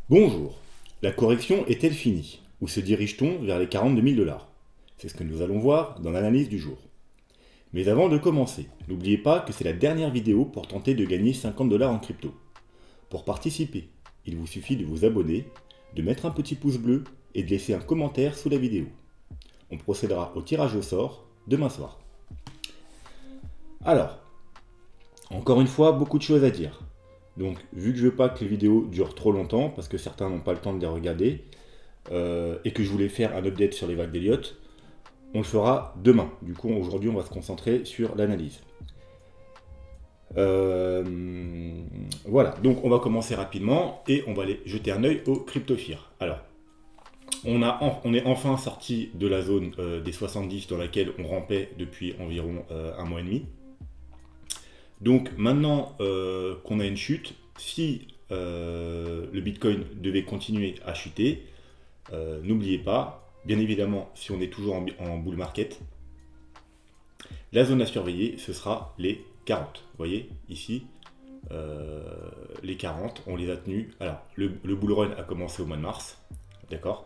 Bonjour, la correction est-elle finie? Ou se dirige-t-on vers les 42 000 $? C'est ce que nous allons voir dans l'analyse du jour. Mais avant de commencer, n'oubliez pas que c'est la dernière vidéo pour tenter de gagner 50 $ en crypto. Pour participer, il vous suffit de vous abonner, de mettre un petit pouce bleu et de laisser un commentaire sous la vidéo. On procédera au tirage au sort demain soir. Alors, encore une fois, beaucoup de choses à dire. Donc, vu que je veux pas que les vidéos durent trop longtemps, parce que certains n'ont pas le temps de les regarder, et que je voulais faire un update sur les vagues d'Elliott, on le fera demain. Du coup, aujourd'hui, on va se concentrer sur l'analyse. Voilà, donc on va commencer rapidement, et on va aller jeter un œil au CryptoFear. Alors, on est enfin sorti de la zone des 70 dans laquelle on rampait depuis environ un mois et demi. Donc maintenant qu'on a une chute, si le Bitcoin devait continuer à chuter, n'oubliez pas, bien évidemment, si on est toujours en bull market, la zone à surveiller, ce sera les 40. Vous voyez, ici, les 40, on les a tenus. Alors, le bull run a commencé au mois de mars, d'accord?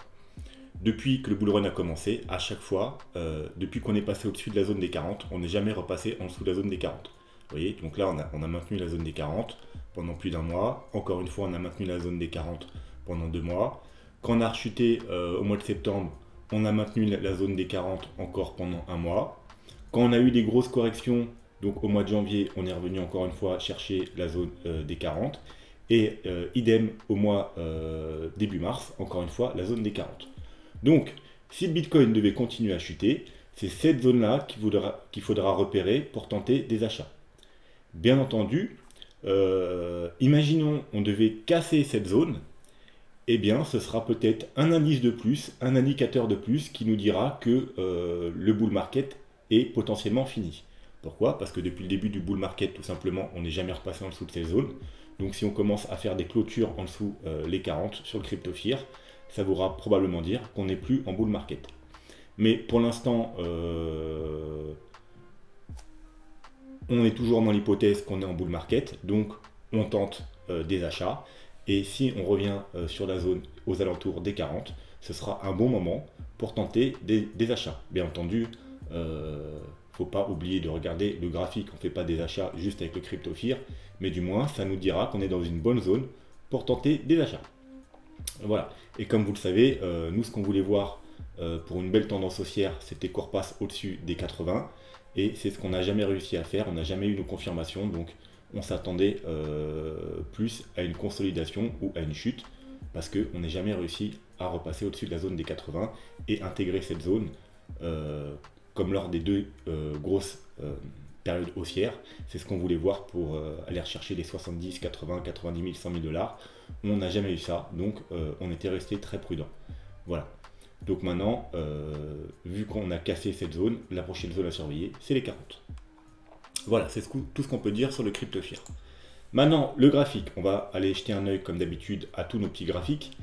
Depuis que le bull run a commencé, à chaque fois, depuis qu'on est passé au-dessus de la zone des 40, on n'est jamais repassé en dessous de la zone des 40. Vous voyez, donc là, on a maintenu la zone des 40 pendant plus d'un mois. Encore une fois, on a maintenu la zone des 40 pendant 2 mois. Quand on a rechuté au mois de septembre, on a maintenu la zone des 40 encore pendant un mois. Quand on a eu des grosses corrections, donc au mois de janvier, on est revenu encore une fois chercher la zone des 40. Et idem au mois début mars, encore une fois, la zone des 40. Donc, si le Bitcoin devait continuer à chuter, c'est cette zone-là qu'il faudra repérer pour tenter des achats. Bien entendu, imaginons on devait casser cette zone, eh bien ce sera peut-être un indice de plus, un indicateur de plus qui nous dira que le bull market est potentiellement fini. Pourquoi? Parce que depuis le début du bull market, tout simplement, on n'est jamais repassé en dessous de ces zones. Donc si on commence à faire des clôtures en dessous les 40 sur le CryptoFear, ça voudra probablement dire qu'on n'est plus en bull market. Mais pour l'instant, on est toujours dans l'hypothèse qu'on est en bull market, donc on tente des achats. Et si on revient sur la zone aux alentours des 40, ce sera un bon moment pour tenter des achats. Bien entendu, il ne faut pas oublier de regarder le graphique, on ne fait pas des achats juste avec le CryptoFear, mais du moins ça nous dira qu'on est dans une bonne zone pour tenter des achats. Voilà, et comme vous le savez, nous ce qu'on voulait voir pour une belle tendance haussière, c'était qu'on repasse au-dessus des 80, et c'est ce qu'on n'a jamais réussi à faire, on n'a jamais eu nos confirmations, donc on s'attendait plus à une consolidation ou à une chute, parce qu'on n'a jamais réussi à repasser au-dessus de la zone des 80 et intégrer cette zone, comme lors des deux grosses périodes haussières. C'est ce qu'on voulait voir pour aller rechercher les 70, 80, 90 000, 100 000 $. On n'a jamais eu ça, donc on était resté très prudent. Voilà. Donc maintenant, vu qu'on a cassé cette zone, la prochaine zone à surveiller, c'est les 40. Voilà, c'est tout ce qu'on peut dire sur le CryptoFear. Maintenant, le graphique, on va aller jeter un œil comme d'habitude à tous nos petits graphiques.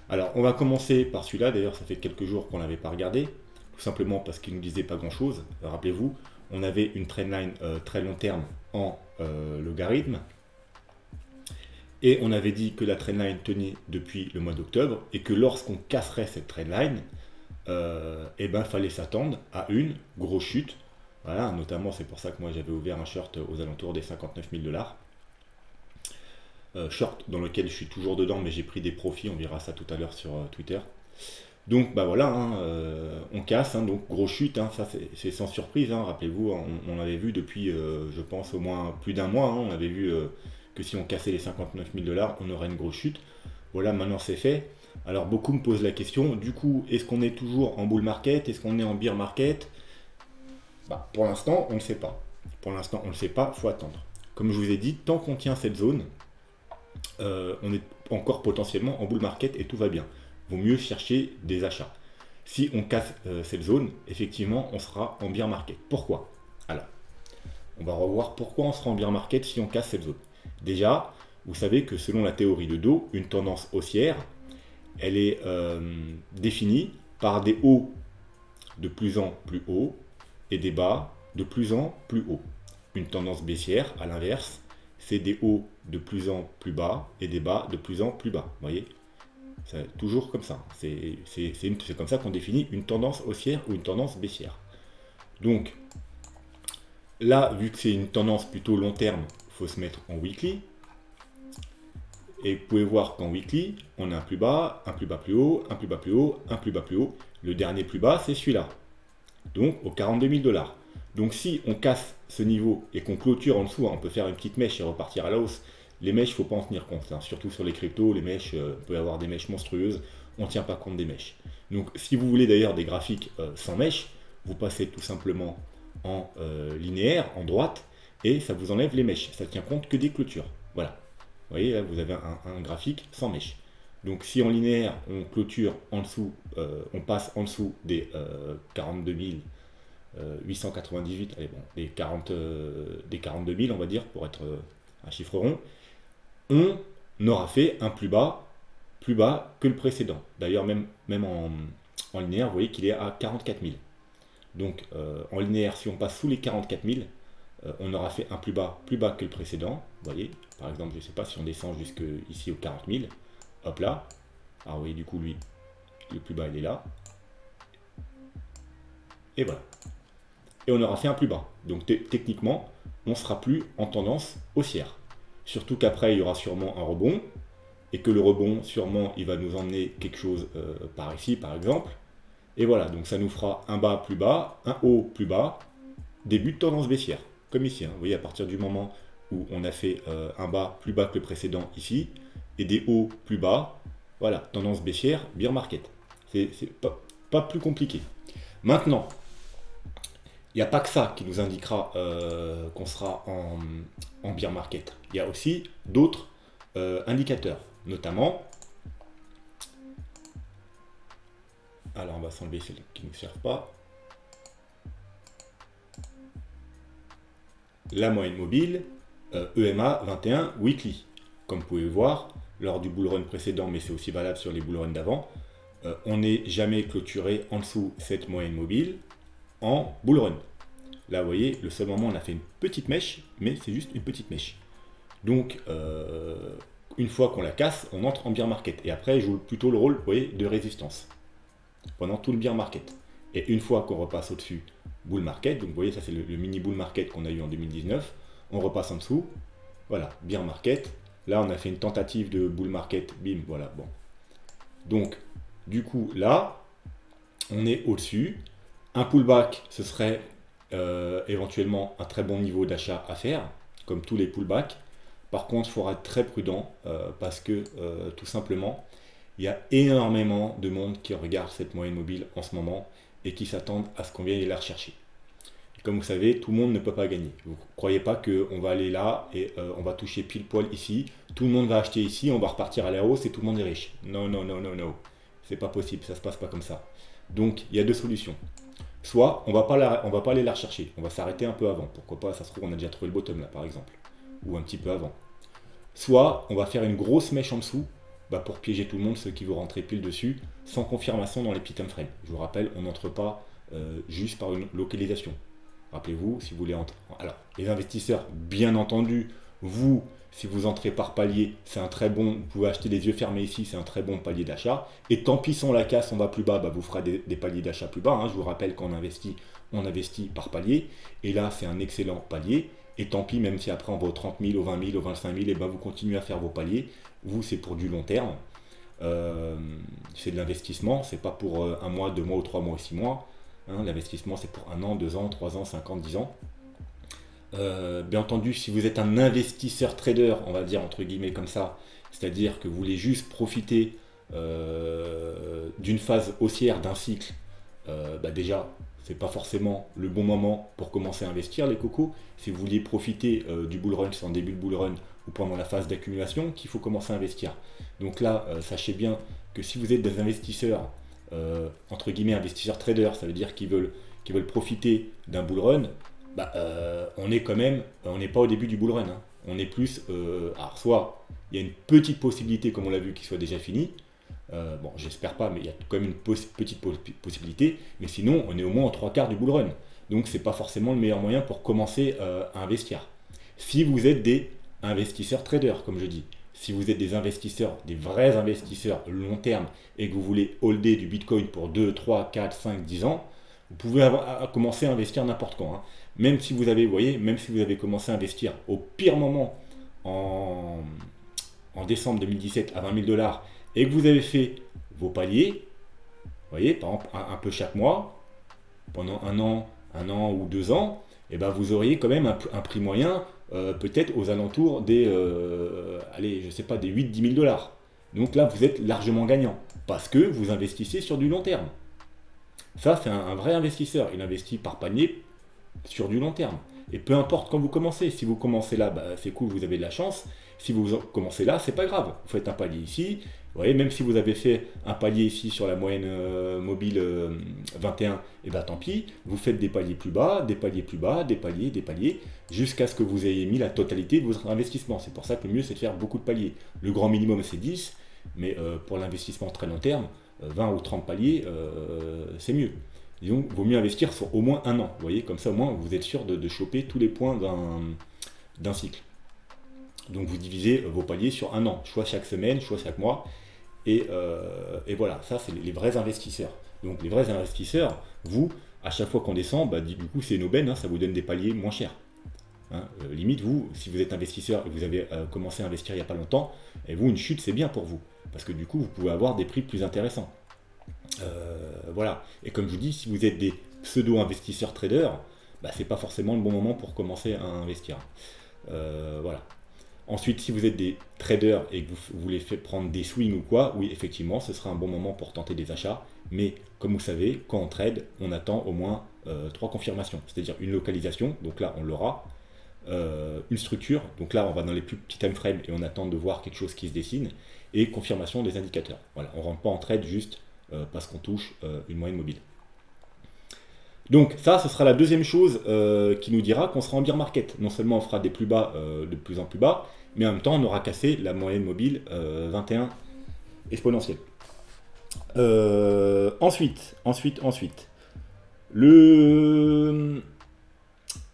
Alors, on va commencer par celui-là, d'ailleurs ça fait quelques jours qu'on ne l'avait pas regardé, tout simplement parce qu'il ne nous disait pas grand-chose. Rappelez-vous, on avait une trendline très long terme en logarithme, et on avait dit que la trendline tenait depuis le mois d'octobre, et que lorsqu'on casserait cette trendline, eh ben, fallait s'attendre à une grosse chute. Voilà, notamment c'est pour ça que moi j'avais ouvert un short aux alentours des 59 000 $. Short dans lequel je suis toujours dedans, mais j'ai pris des profits, on verra ça tout à l'heure sur Twitter. Donc bah voilà, hein, on casse, hein, donc grosse chute, hein, ça c'est sans surprise, hein, rappelez-vous, on avait vu depuis je pense au moins plus d'un mois, hein, on avait vu que si on cassait les 59 000 $, on aurait une grosse chute. Voilà, maintenant c'est fait. Alors beaucoup me posent la question, du coup, est-ce qu'on est toujours en bull market? Est-ce qu'on est en bear market? Bah, pour l'instant, on ne sait pas. Pour l'instant, on ne sait pas, il faut attendre. Comme je vous ai dit, tant qu'on tient cette zone, on est encore potentiellement en bull market et tout va bien. Vaut mieux chercher des achats. Si on casse cette zone, effectivement, on sera en bear market. Pourquoi? Alors, on va revoir pourquoi on sera en bear market si on casse cette zone. Déjà, vous savez que selon la théorie de Dow, une tendance haussière, elle est définie par des hauts de plus en plus hauts et des bas de plus en plus hauts. Une tendance baissière, à l'inverse, c'est des hauts de plus en plus bas et des bas de plus en plus bas. Vous voyez? C'est toujours comme ça. C'est comme ça qu'on définit une tendance haussière ou une tendance baissière. Donc, là, vu que c'est une tendance plutôt long terme, il faut se mettre en weekly. Et vous pouvez voir qu'en weekly, on a un plus bas plus haut, un plus bas plus haut, un plus bas plus haut. Le dernier plus bas, c'est celui-là. Donc, aux 42 000 $. Donc, si on casse ce niveau et qu'on clôture en dessous, on peut faire une petite mèche et repartir à la hausse. Les mèches, il ne faut pas en tenir compte. Hein. Surtout sur les cryptos, les mèches, on peut avoir des mèches monstrueuses. On ne tient pas compte des mèches. Donc, si vous voulez d'ailleurs des graphiques sans mèches, vous passez tout simplement en linéaire, en droite, et ça vous enlève les mèches. Ça ne tient compte que des clôtures. Voilà. Vous voyez, là, vous avez un graphique sans mèche. Donc, si en linéaire, on clôture en dessous, on passe en dessous des 42 898, allez, bon, des 42 000, on va dire, pour être un chiffre rond, on aura fait un plus bas que le précédent. D'ailleurs, même en linéaire, vous voyez qu'il est à 44 000. Donc, en linéaire, si on passe sous les 44 000, on aura fait un plus bas que le précédent. Vous voyez, par exemple, je ne sais pas si on descend jusque ici aux 40 000. Hop là. Alors, vous voyez, du coup, lui, le plus bas, il est là. Et voilà. Et on aura fait un plus bas. Donc, techniquement, on ne sera plus en tendance haussière. Surtout qu'après, il y aura sûrement un rebond. Et que le rebond, sûrement, il va nous emmener quelque chose par ici, par exemple. Et voilà, donc ça nous fera un bas plus bas, un haut plus bas, début de tendance baissière. Comme ici, hein. Vous voyez, à partir du moment où on a fait un bas plus bas que le précédent ici, et des hauts plus bas, voilà, tendance baissière, bear market. C'est pas plus compliqué. Maintenant, il n'y a pas que ça qui nous indiquera qu'on sera en bear market. Il y a aussi d'autres indicateurs, notamment, alors on va s'enlever celles qui ne nous servent pas, la moyenne mobile, EMA 21 weekly. Comme vous pouvez le voir, lors du bull run précédent, mais c'est aussi valable sur les bull runs d'avant, on n'est jamais clôturé en dessous cette moyenne mobile en bull run. Là, vous voyez, le seul moment où on a fait une petite mèche, mais c'est juste une petite mèche. Donc, une fois qu'on la casse, on entre en bear market. Et après, je joue plutôt le rôle, vous voyez, de résistance pendant tout le bear market. Et une fois qu'on repasse au-dessus, bull market, donc vous voyez, ça c'est le mini bull market qu'on a eu en 2019, on repasse en dessous, voilà, bear market. Là, on a fait une tentative de bull market, bim, voilà, bon. Donc, du coup, là, on est au-dessus. Un pullback, ce serait éventuellement un très bon niveau d'achat à faire, comme tous les pullbacks. Par contre, il faudra être très prudent parce que tout simplement, il y a énormément de monde qui regarde cette moyenne mobile en ce moment et qui s'attendent à ce qu'on vienne la rechercher. Et comme vous savez, tout le monde ne peut pas gagner. Vous ne croyez pas qu'on va aller là et on va toucher pile poil ici, tout le monde va acheter ici, on va repartir à la hausse et tout le monde est riche. Non, non, non, non, non. C'est pas possible, ça ne se passe pas comme ça. Donc, il y a deux solutions. Soit, on va pas aller la rechercher, on va s'arrêter un peu avant. Pourquoi pas, ça se trouve, on a déjà trouvé le bottom là, par exemple. Ou un petit peu avant. Soit, on va faire une grosse mèche en dessous, pour piéger tout le monde, ceux qui vont rentrer pile dessus, sans confirmation dans les petits time frames. Je vous rappelle, on n'entre pas juste par une localisation. Rappelez-vous, si vous voulez entrer. Alors, les investisseurs, bien entendu, vous, si vous entrez par palier, c'est un très bon, vous pouvez acheter les yeux fermés ici, c'est un très bon palier d'achat. Et tant pis si on la casse, on va plus bas, vous ferez des paliers d'achat plus bas. Hein. Je vous rappelle qu'on investit, on investit par palier. Et là, c'est un excellent palier. Et tant pis, même si après on va aux 30 000, aux 20 000, aux 25 000, et vous continuez à faire vos paliers. Vous, c'est pour du long terme. C'est de l'investissement, c'est pas pour un mois, 2 mois ou 3 mois ou 6 mois. Hein, l'investissement, c'est pour 1 an, 2 ans, 3 ans, 5 ans, 10 ans. Bien entendu, si vous êtes un investisseur trader, on va dire entre guillemets comme ça, c'est-à-dire que vous voulez juste profiter d'une phase haussière d'un cycle, déjà, c'est pas forcément le bon moment pour commencer à investir les cocos. Si vous vouliez profiter du bull run, c'est en début de bull run ou pendant la phase d'accumulation qu'il faut commencer à investir. Donc là, sachez bien que si vous êtes des investisseurs, entre guillemets investisseurs traders, ça veut dire qu'ils veulent profiter d'un bull run, on est quand même, on n'est pas au début du bull run. Hein. On est plus, alors soit il y a une petite possibilité, comme on l'a vu, qu'il soit déjà fini. Bon, j'espère pas, mais il y a quand même une petite possibilité. Mais sinon, on est au moins en 3/4 du bull run. Donc, c'est pas forcément le meilleur moyen pour commencer à investir. Si vous êtes des investisseurs traders, comme je dis, si vous êtes des investisseurs, des vrais investisseurs long terme, et que vous voulez holder du Bitcoin pour 2, 3, 4, 5, 10 ans, vous pouvez commencer à investir n'importe quand. Hein. Même si vous avez, vous voyez, même si vous avez commencé à investir au pire moment en décembre 2017 à 20 000 $ et que vous avez fait vos paliers, vous voyez, par exemple un peu chaque mois, pendant un an ou 2 ans, et ben vous auriez quand même un prix moyen peut-être aux alentours des, allez, je sais pas, des 8-10 000 $. Donc là, vous êtes largement gagnant parce que vous investissez sur du long terme. Ça, c'est un vrai investisseur. Il investit par panier sur du long terme. Et peu importe quand vous commencez. Si vous commencez là, bah, c'est cool, vous avez de la chance. Si vous commencez là, c'est pas grave. Vous faites un palier ici. Vous voyez, même si vous avez fait un palier ici sur la moyenne mobile 21, et ben tant pis. Vous faites des paliers plus bas, des paliers plus bas, des paliers, jusqu'à ce que vous ayez mis la totalité de votre investissement. C'est pour ça que le mieux, c'est de faire beaucoup de paliers. Le grand minimum, c'est 10. Mais pour l'investissement très long terme, 20 ou 30 paliers, c'est mieux. Donc, il vaut mieux investir sur au moins un an. Vous voyez, comme ça, au moins, vous êtes sûr de choper tous les points d'un cycle. Donc, vous divisez vos paliers sur un an, soit chaque semaine, soit chaque mois. Et voilà, ça, c'est les vrais investisseurs. Donc, les vrais investisseurs, vous, à chaque fois qu'on descend, bah, du coup, c'est une aubaine, hein, ça vous donne des paliers moins chers. Hein, limite, vous, si vous êtes investisseur et que vous avez commencé à investir il n'y a pas longtemps, et vous, une chute, c'est bien pour vous. Parce que du coup, vous pouvez avoir des prix plus intéressants. Voilà. Et comme je vous dis, si vous êtes des pseudo-investisseurs traders, bah, c'est pas forcément le bon moment pour commencer à investir. Voilà. Ensuite, si vous êtes des traders et que vous voulez prendre des swings ou quoi, oui, effectivement, ce sera un bon moment pour tenter des achats. Mais comme vous savez, quand on trade, on attend au moins 3 confirmations. C'est-à-dire une localisation, donc là, on l'aura. Une structure, donc là, on va dans les plus petits time frames et on attend de voir quelque chose qui se dessine. Et confirmation des indicateurs. Voilà, on ne rentre pas en trade juste parce qu'on touche une moyenne mobile. Donc ça, ce sera la deuxième chose qui nous dira qu'on sera en bear market. Non seulement on fera des plus bas de plus en plus bas, mais en même temps on aura cassé la moyenne mobile 21 exponentielle. Ensuite, le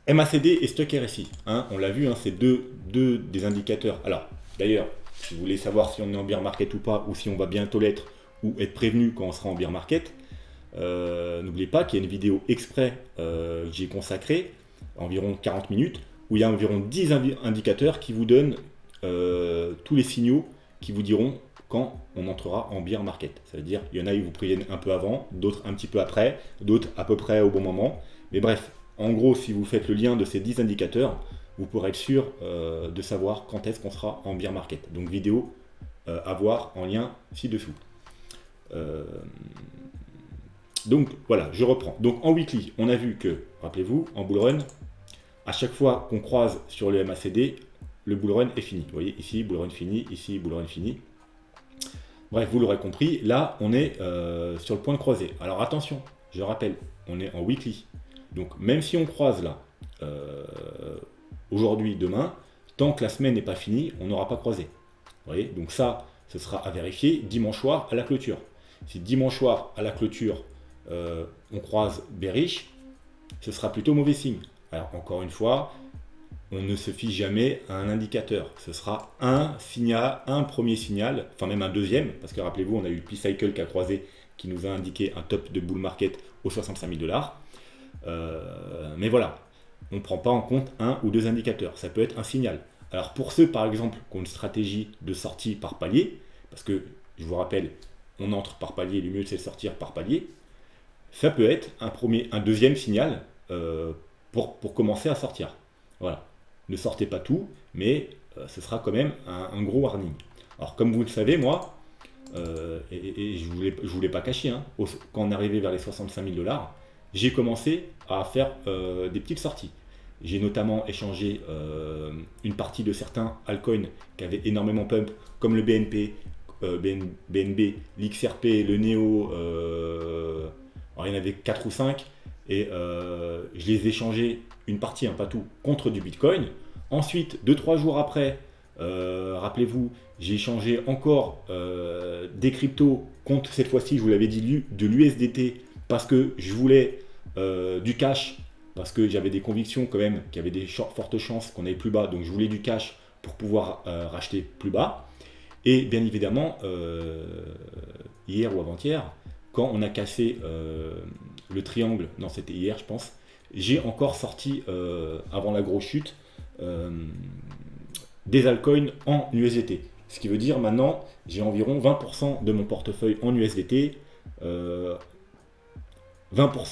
MACD et Stock RSI. Hein, on l'a vu, hein, c'est deux des indicateurs. Alors, d'ailleurs, si vous voulez savoir si on est en bear market ou pas, ou si on va bientôt l'être, ou être prévenu quand on sera en bear market, n'oubliez pas qu'il y a une vidéo exprès que j'ai consacrée, environ 40 minutes, où il y a environ 10 indicateurs qui vous donnent tous les signaux qui vous diront quand on entrera en bear market. Ça veut dire, il y en a qui vous préviennent un peu avant, d'autres un petit peu après, d'autres à peu près au bon moment. Mais bref, en gros, si vous faites le lien de ces 10 indicateurs, vous pourrez être sûr de savoir quand est-ce qu'on sera en bear market. Donc vidéo à voir en lien ci-dessous. Donc voilà, je reprends. Donc en weekly, on a vu que, rappelez-vous, en bull run, à chaque fois qu'on croise sur le MACD, le bull run est fini. Vous voyez, ici, bull run fini, ici, bull run fini. Bref, vous l'aurez compris, là, on est sur le point de croiser. Alors attention, je rappelle, on est en weekly. Donc même si on croise là, aujourd'hui, demain, tant que la semaine n'est pas finie, on n'aura pas croisé. Vous voyez, donc ça, ce sera à vérifier dimanche soir à la clôture. Si dimanche soir à la clôture, on croise bearish, ce sera plutôt mauvais signe. Alors encore une fois, on ne se fie jamais à un indicateur. Ce sera un signal, un premier signal, enfin même un deuxième, parce que rappelez-vous, on a eu le P-Cycle qui a croisé, qui nous a indiqué un top de bull market aux 65 000 $. Mais voilà, on ne prend pas en compte un ou deux indicateurs. Ça peut être un signal. Alors pour ceux par exemple qui ont une stratégie de sortie par palier, parce que je vous rappelle, on entre par palier, le mieux c'est de sortir par palier, ça peut être un deuxième signal pour commencer à sortir. Voilà. Ne sortez pas tout, mais ce sera quand même un gros warning. Alors comme vous le savez, moi, et je voulais pas cacher, hein, quand on est arrivé vers les 65 000 $, j'ai commencé à faire des petites sorties. J'ai notamment échangé une partie de certains altcoins qui avaient énormément pump, comme le BNP, BNB, l'XRP, le NEO, alors il y en avait 4 ou 5, et je les ai échangés, une partie, hein, pas tout, contre du Bitcoin. Ensuite, 2-3 jours après, rappelez-vous, j'ai échangé encore des cryptos contre, cette fois-ci, je vous l'avais dit, de l'USDT, parce que je voulais du cash, parce que j'avais des convictions quand même qu'il y avait des fortes chances qu'on aille plus bas, donc je voulais du cash pour pouvoir racheter plus bas. Et bien évidemment, hier ou avant-hier, quand on a cassé le triangle, non c'était hier je pense, j'ai encore sorti, avant la grosse chute, des altcoins en USDT. Ce qui veut dire maintenant, j'ai environ 20% de mon portefeuille en USDT, 20%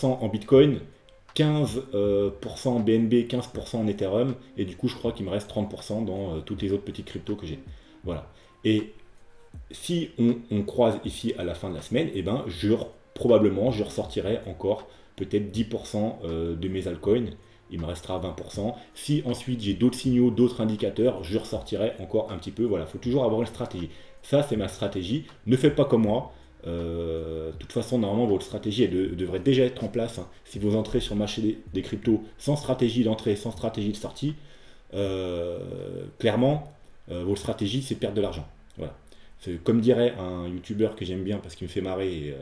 en Bitcoin, 15% en BNB, 15% en Ethereum, et du coup je crois qu'il me reste 30% dans toutes les autres petites cryptos que j'ai. Voilà. Et si on croise ici à la fin de la semaine, eh ben, probablement je ressortirai encore peut-être 10% de mes altcoins, il me restera 20%. Si ensuite j'ai d'autres signaux, d'autres indicateurs, je ressortirai encore un petit peu. Voilà, il faut toujours avoir une stratégie. Ça, c'est ma stratégie. Ne faites pas comme moi. De toute façon, normalement, votre stratégie elle devrait déjà être en place. Hein. Si vous entrez sur le marché des cryptos sans stratégie d'entrée, sans stratégie de sortie, clairement, votre stratégie, c'est perdre de l'argent. Voilà. Comme dirait un youtubeur que j'aime bien parce qu'il me fait marrer,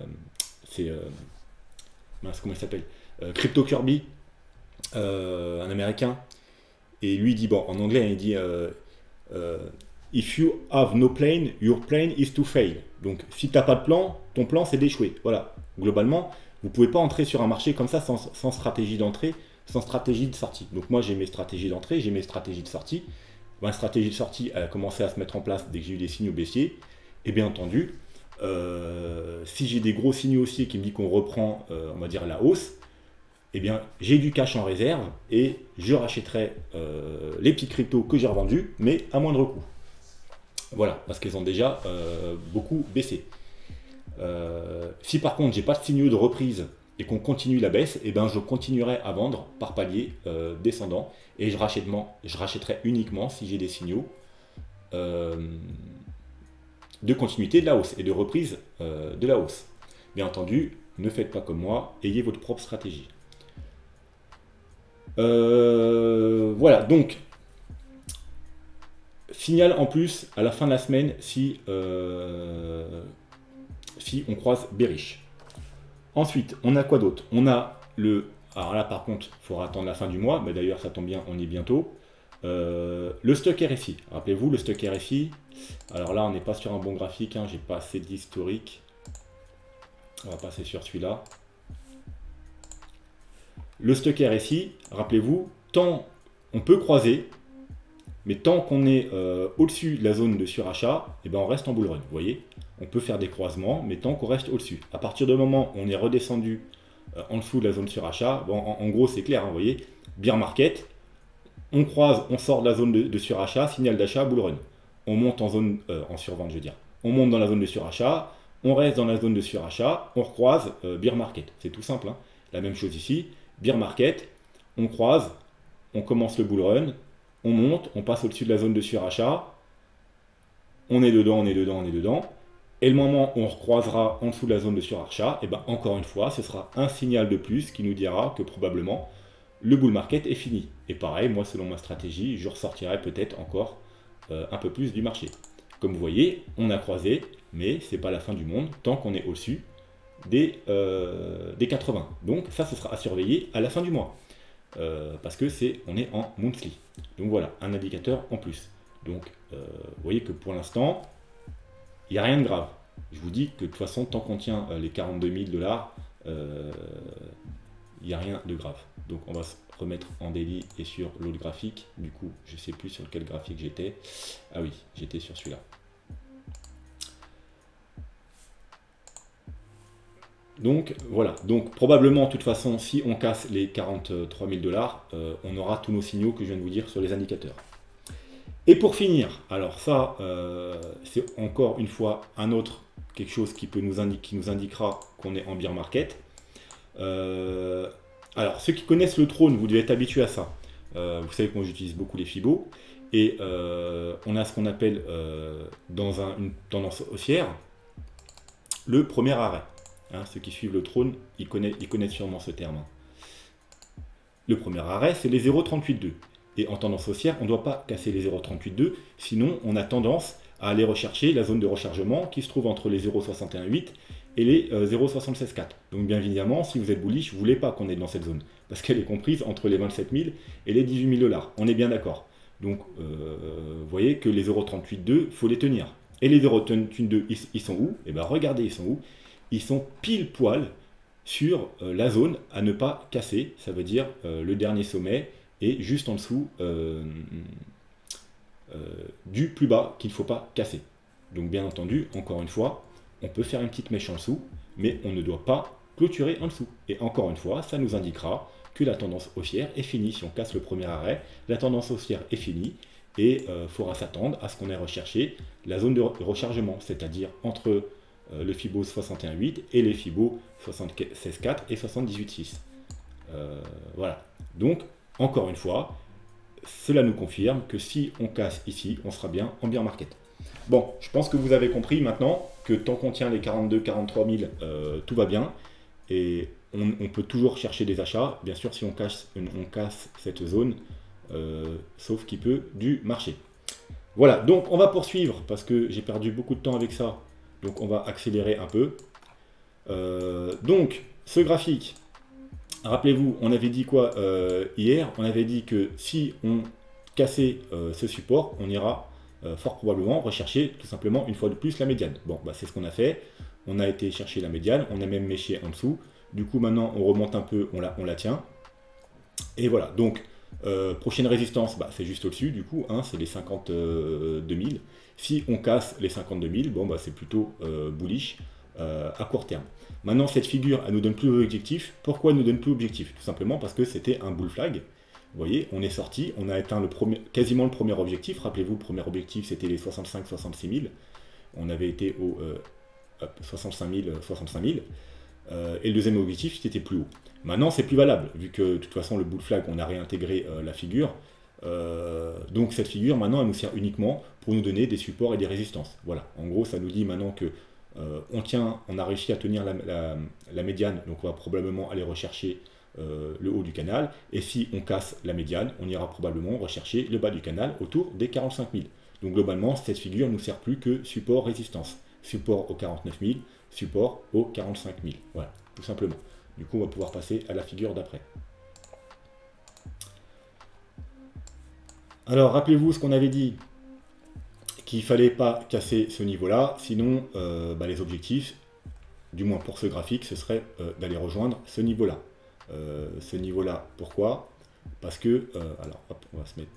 c'est comment il s'appelle, Crypto Kirby, un américain, et lui dit, bon, en anglais, il dit If you have no plan, your plan is to fail. Donc, si tu n'as pas de plan, ton plan c'est d'échouer. Voilà. Globalement, vous ne pouvez pas entrer sur un marché comme ça sans stratégie d'entrée, sans stratégie de sortie. Donc, moi, j'ai mes stratégies d'entrée, j'ai mes stratégies de sortie. Ma stratégie de sortie a commencé à se mettre en place dès que j'ai eu des signaux baissiers. Et bien entendu, si j'ai des gros signaux aussi qui me disent qu'on reprend, on va dire, la hausse, eh bien, j'ai du cash en réserve et je rachèterai les petites cryptos que j'ai revendues, mais à moindre coût. Voilà, parce qu'elles ont déjà beaucoup baissé. Si par contre, j'ai pas de signaux de reprise et qu'on continue la baisse, eh ben, je continuerai à vendre par palier descendant et je rachèterai uniquement si j'ai des signaux de continuité de la hausse et de reprise de la hausse. Bien entendu, ne faites pas comme moi, ayez votre propre stratégie. Voilà, donc, signal en plus à la fin de la semaine si on croise bearish. Ensuite, on a quoi d'autre? On a le... Alors là, par contre, il faudra attendre la fin du mois, mais d'ailleurs, ça tombe bien, on y est bientôt. Le stock RSI. Rappelez-vous, le stock RSI. Alors là, on n'est pas sur un bon graphique, hein, j'ai pas assez d'historique. On va passer sur celui-là. Le stock RSI, rappelez-vous, tant on peut croiser, mais tant qu'on est au-dessus de la zone de surachat, eh ben on reste en bull run. Vous voyez, on peut faire des croisements, mais tant qu'on reste au-dessus. À partir du moment où on est redescendu en dessous de la zone surachat, bon, en gros c'est clair, hein, vous voyez, bear market, on croise, on sort de la zone de surachat, signal d'achat, bull run. On monte en zone, en survente, je veux dire. On monte dans la zone de surachat, on reste dans la zone de surachat, on recroise bear market. C'est tout simple, hein. La même chose ici, bear market, on croise, on commence le bull run, on monte, on passe au-dessus de la zone de surachat, on est dedans, on est dedans, on est dedans, et le moment où on recroisera en dessous de la zone de surachat, et bien encore une fois, ce sera un signal de plus qui nous dira que probablement le bull market est fini. Et pareil, moi selon ma stratégie, je ressortirai peut-être encore un peu plus du marché. Comme vous voyez, on a croisé, mais c'est pas la fin du monde tant qu'on est au-dessus des 80. Donc ça, ce sera à surveiller à la fin du mois. Parce que on est en monthly. Donc voilà, un indicateur en plus. Donc vous voyez que pour l'instant, il n'y a rien de grave. Je vous dis que de toute façon, tant qu'on tient les 42 000 $, il n'y a rien de grave. Donc on va se remettre en daily et sur l'autre graphique. Du coup, je ne sais plus sur quel graphique j'étais. Ah oui, j'étais sur celui-là. Donc voilà, donc probablement de toute façon, si on casse les 43 000 $, on aura tous nos signaux que je viens de vous dire sur les indicateurs. Et pour finir, alors ça, c'est encore une fois quelque chose qui nous indiquera qu'on est en bear market. Alors ceux qui connaissent le trône, vous devez être habitués à ça. Vous savez que moi j'utilise beaucoup les Fibos. Et on a ce qu'on appelle dans une tendance haussière, le premier arrêt. Hein, ceux qui suivent le trône, ils connaissent sûrement ce terme. Le premier arrêt, c'est les 0,382. Et en tendance haussière, on ne doit pas casser les 0,382, sinon on a tendance à aller rechercher la zone de rechargement qui se trouve entre les 0,618 et les 0,764. Donc bien évidemment, si vous êtes bullish, vous ne voulez pas qu'on est dans cette zone, parce qu'elle est comprise entre les 27 000 et les 18 000 $. On est bien d'accord. Donc vous voyez que les 0,382, il faut les tenir. Et les 0.2, ils sont où? Et bien regardez, ils sont où? Ils sont pile poil sur la zone à ne pas casser, ça veut dire le dernier sommet et juste en dessous du plus bas qu'il ne faut pas casser. Donc bien entendu, encore une fois, on peut faire une petite mèche en dessous, mais on ne doit pas clôturer en dessous. Et encore une fois, ça nous indiquera que la tendance haussière est finie. Si on casse le premier arrêt, la tendance haussière est finie et il faudra s'attendre à ce qu'on ait recherché la zone de rechargement, c'est-à-dire entre le Fibo 61.8 et les Fibo 76.4 et 78.6. Voilà. Donc, encore une fois, cela nous confirme que si on casse ici, on sera bien en bear market. Bon, je pense que vous avez compris maintenant que tant qu'on tient les 42-43 000, tout va bien. Et on peut toujours chercher des achats, bien sûr si on casse cette zone, sauf qui peut du marché. Voilà, donc on va poursuivre parce que j'ai perdu beaucoup de temps avec ça. Donc on va accélérer un peu. Donc ce graphique, rappelez-vous, on avait dit quoi hier? On avait dit que si on cassait ce support, on ira fort probablement rechercher tout simplement une fois de plus la médiane. Bon, bah, c'est ce qu'on a fait. On a été chercher la médiane, on a même méché en dessous. Du coup, maintenant, on remonte un peu, on la tient. Et voilà, donc, prochaine résistance, bah, c'est juste au-dessus, du coup, hein, c'est les 52 000. Si on casse les 52 000, bon, bah, c'est plutôt bullish à court terme. Maintenant, cette figure, elle nous donne plus d'objectif. Pourquoi elle nous donne plus d'objectif? Tout simplement parce que c'était un bull flag. Vous voyez, on est sorti, on a atteint quasiment le premier objectif. Rappelez-vous, le premier objectif, c'était les 65-66 000. On avait été au 65 000. Et le deuxième objectif, c'était plus haut. Maintenant, c'est plus valable, vu que de toute façon, le bull flag, on a réintégré la figure. Donc cette figure, maintenant, elle nous sert uniquement pour nous donner des supports et des résistances. Voilà, en gros, ça nous dit maintenant que on a réussi à tenir la médiane, donc on va probablement aller rechercher le haut du canal. Et si on casse la médiane, on ira probablement rechercher le bas du canal autour des 45 000. Donc globalement, cette figure ne nous sert plus que support-résistance. Support aux 49 000, support aux 45 000. Voilà, tout simplement. Du coup, on va pouvoir passer à la figure d'après. Alors, rappelez-vous ce qu'on avait dit, qu'il ne fallait pas casser ce niveau-là, sinon bah, les objectifs, du moins pour ce graphique, ce serait d'aller rejoindre ce niveau-là. Ce niveau-là, pourquoi? Parce que, alors, hop, on va se mettre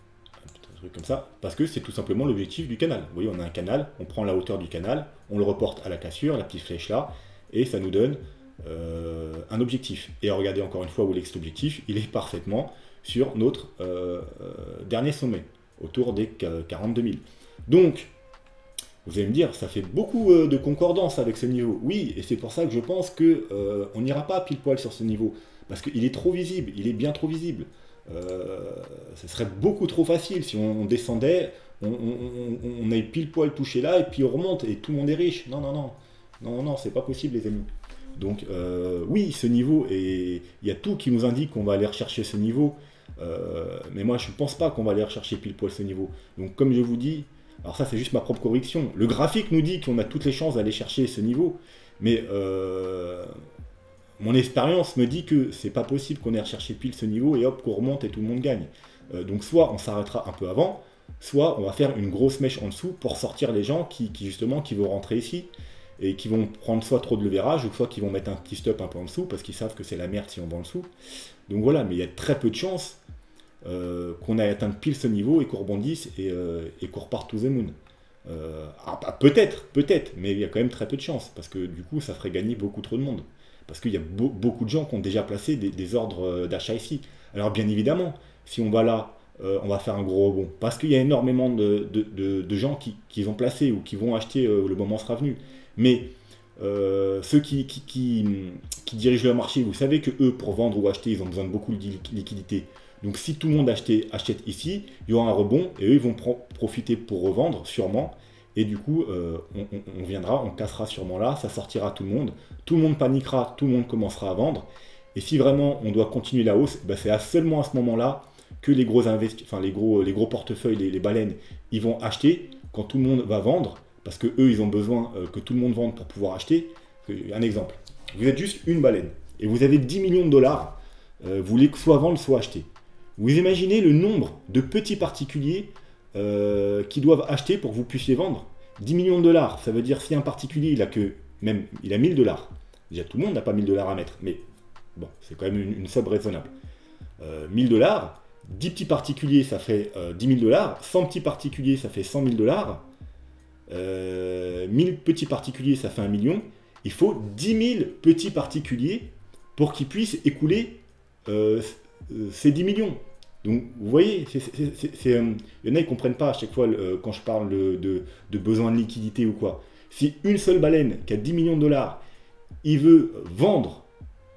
truc comme ça, parce que c'est tout simplement l'objectif du canal. Vous voyez, on a un canal, on prend la hauteur du canal, on le reporte à la cassure, la petite flèche là, et ça nous donne un objectif. Et regardez encore une fois où est cet objectif, il est parfaitement sur notre dernier sommet, autour des 42 000. Donc, vous allez me dire, ça fait beaucoup de concordance avec ce niveau. Oui, et c'est pour ça que je pense qu'on n'ira pas pile poil sur ce niveau, parce qu'il est trop visible, il est bien trop visible. Ce serait beaucoup trop facile si on descendait, on aille pile poil touché là et puis on remonte et tout le monde est riche. Non, non, non, non, non, c'est pas possible les amis. Donc oui, ce niveau, et il y a tout qui nous indique qu'on va aller rechercher ce niveau, mais moi je ne pense pas qu'on va aller rechercher pile poil ce niveau. Donc comme je vous dis, alors ça c'est juste ma propre correction, le graphique nous dit qu'on a toutes les chances d'aller chercher ce niveau, mais mon expérience me dit que c'est pas possible qu'on ait recherché pile ce niveau et hop qu'on remonte et tout le monde gagne. Donc soit on s'arrêtera un peu avant, soit on va faire une grosse mèche en dessous pour sortir les gens qui justement qui vont rentrer ici et qui vont prendre soit trop de leverage ou soit qui vont mettre un petit stop un peu en dessous parce qu'ils savent que c'est la merde si on va en dessous. Donc voilà, mais il y a très peu de chances qu'on ait atteint pile ce niveau et qu'on rebondisse et qu'on reparte to the moon. Peut-être, mais il y a quand même très peu de chances parce que du coup ça ferait gagner beaucoup trop de monde. Parce qu'il y a beaucoup de gens qui ont déjà placé des ordres d'achat ici. Alors bien évidemment, si on va là, on va faire un gros rebond. Parce qu'il y a énormément de gens qui ont placé ou qui vont acheter le moment sera venu. Mais ceux qui dirigent le marché, vous savez que eux, pour vendre ou acheter, ils ont besoin de beaucoup de liquidité. Donc si tout le monde achète ici, il y aura un rebond et eux, ils vont profiter pour revendre, sûrement. Et du coup, on viendra, on cassera sûrement là, ça sortira tout le monde paniquera, tout le monde commencera à vendre. Et si vraiment on doit continuer la hausse, ben c'est seulement à ce moment-là que les gros les gros portefeuilles, les baleines, ils vont acheter quand tout le monde va vendre, parce que eux, ils ont besoin que tout le monde vende pour pouvoir acheter. Un exemple, vous êtes juste une baleine et vous avez 10 millions de dollars, vous voulez soit vendre, soit acheter. Vous imaginez le nombre de petits particuliers qui doivent acheter pour que vous puissiez vendre. 10 millions de dollars, ça veut dire si un particulier, il a que, même, il a 1000 dollars. Déjà, tout le monde n'a pas 1000 dollars à mettre, mais bon, c'est quand même une somme raisonnable. 1000 dollars, 10 petits particuliers, ça fait 10 000 dollars, 100 petits particuliers, ça fait 100 000 dollars, 1000 petits particuliers, ça fait 1 million. Il faut 10 000 petits particuliers pour qu'ils puissent écouler ces 10 millions. Donc, vous voyez, il y en a, ils ne comprennent pas à chaque fois quand je parle de besoin de liquidité ou quoi. Si une seule baleine qui a 10 millions de dollars, il veut vendre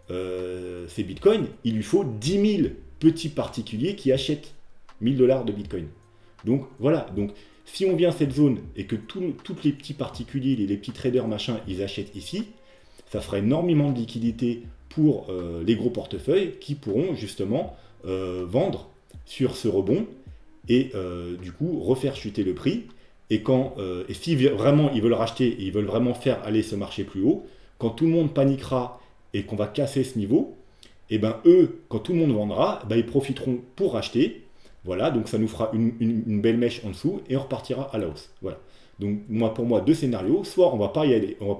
ses bitcoins, il lui faut 10 000 petits particuliers qui achètent 1000 dollars de bitcoin. Donc, voilà. Donc, si on vient à cette zone et que tous les petits particuliers, les petits traders, machin, ils achètent ici, ça ferait énormément de liquidité pour les gros portefeuilles qui pourront justement vendre sur ce rebond et du coup refaire chuter le prix. Et si vraiment ils veulent racheter et ils veulent vraiment faire aller ce marché plus haut, quand tout le monde paniquera et qu'on va casser ce niveau, et ben eux, quand tout le monde vendra, ben, ils profiteront pour racheter. Voilà, donc ça nous fera une belle mèche en dessous et on repartira à la hausse. Voilà. Donc pour moi, deux scénarios, soit on va pas y aller, vous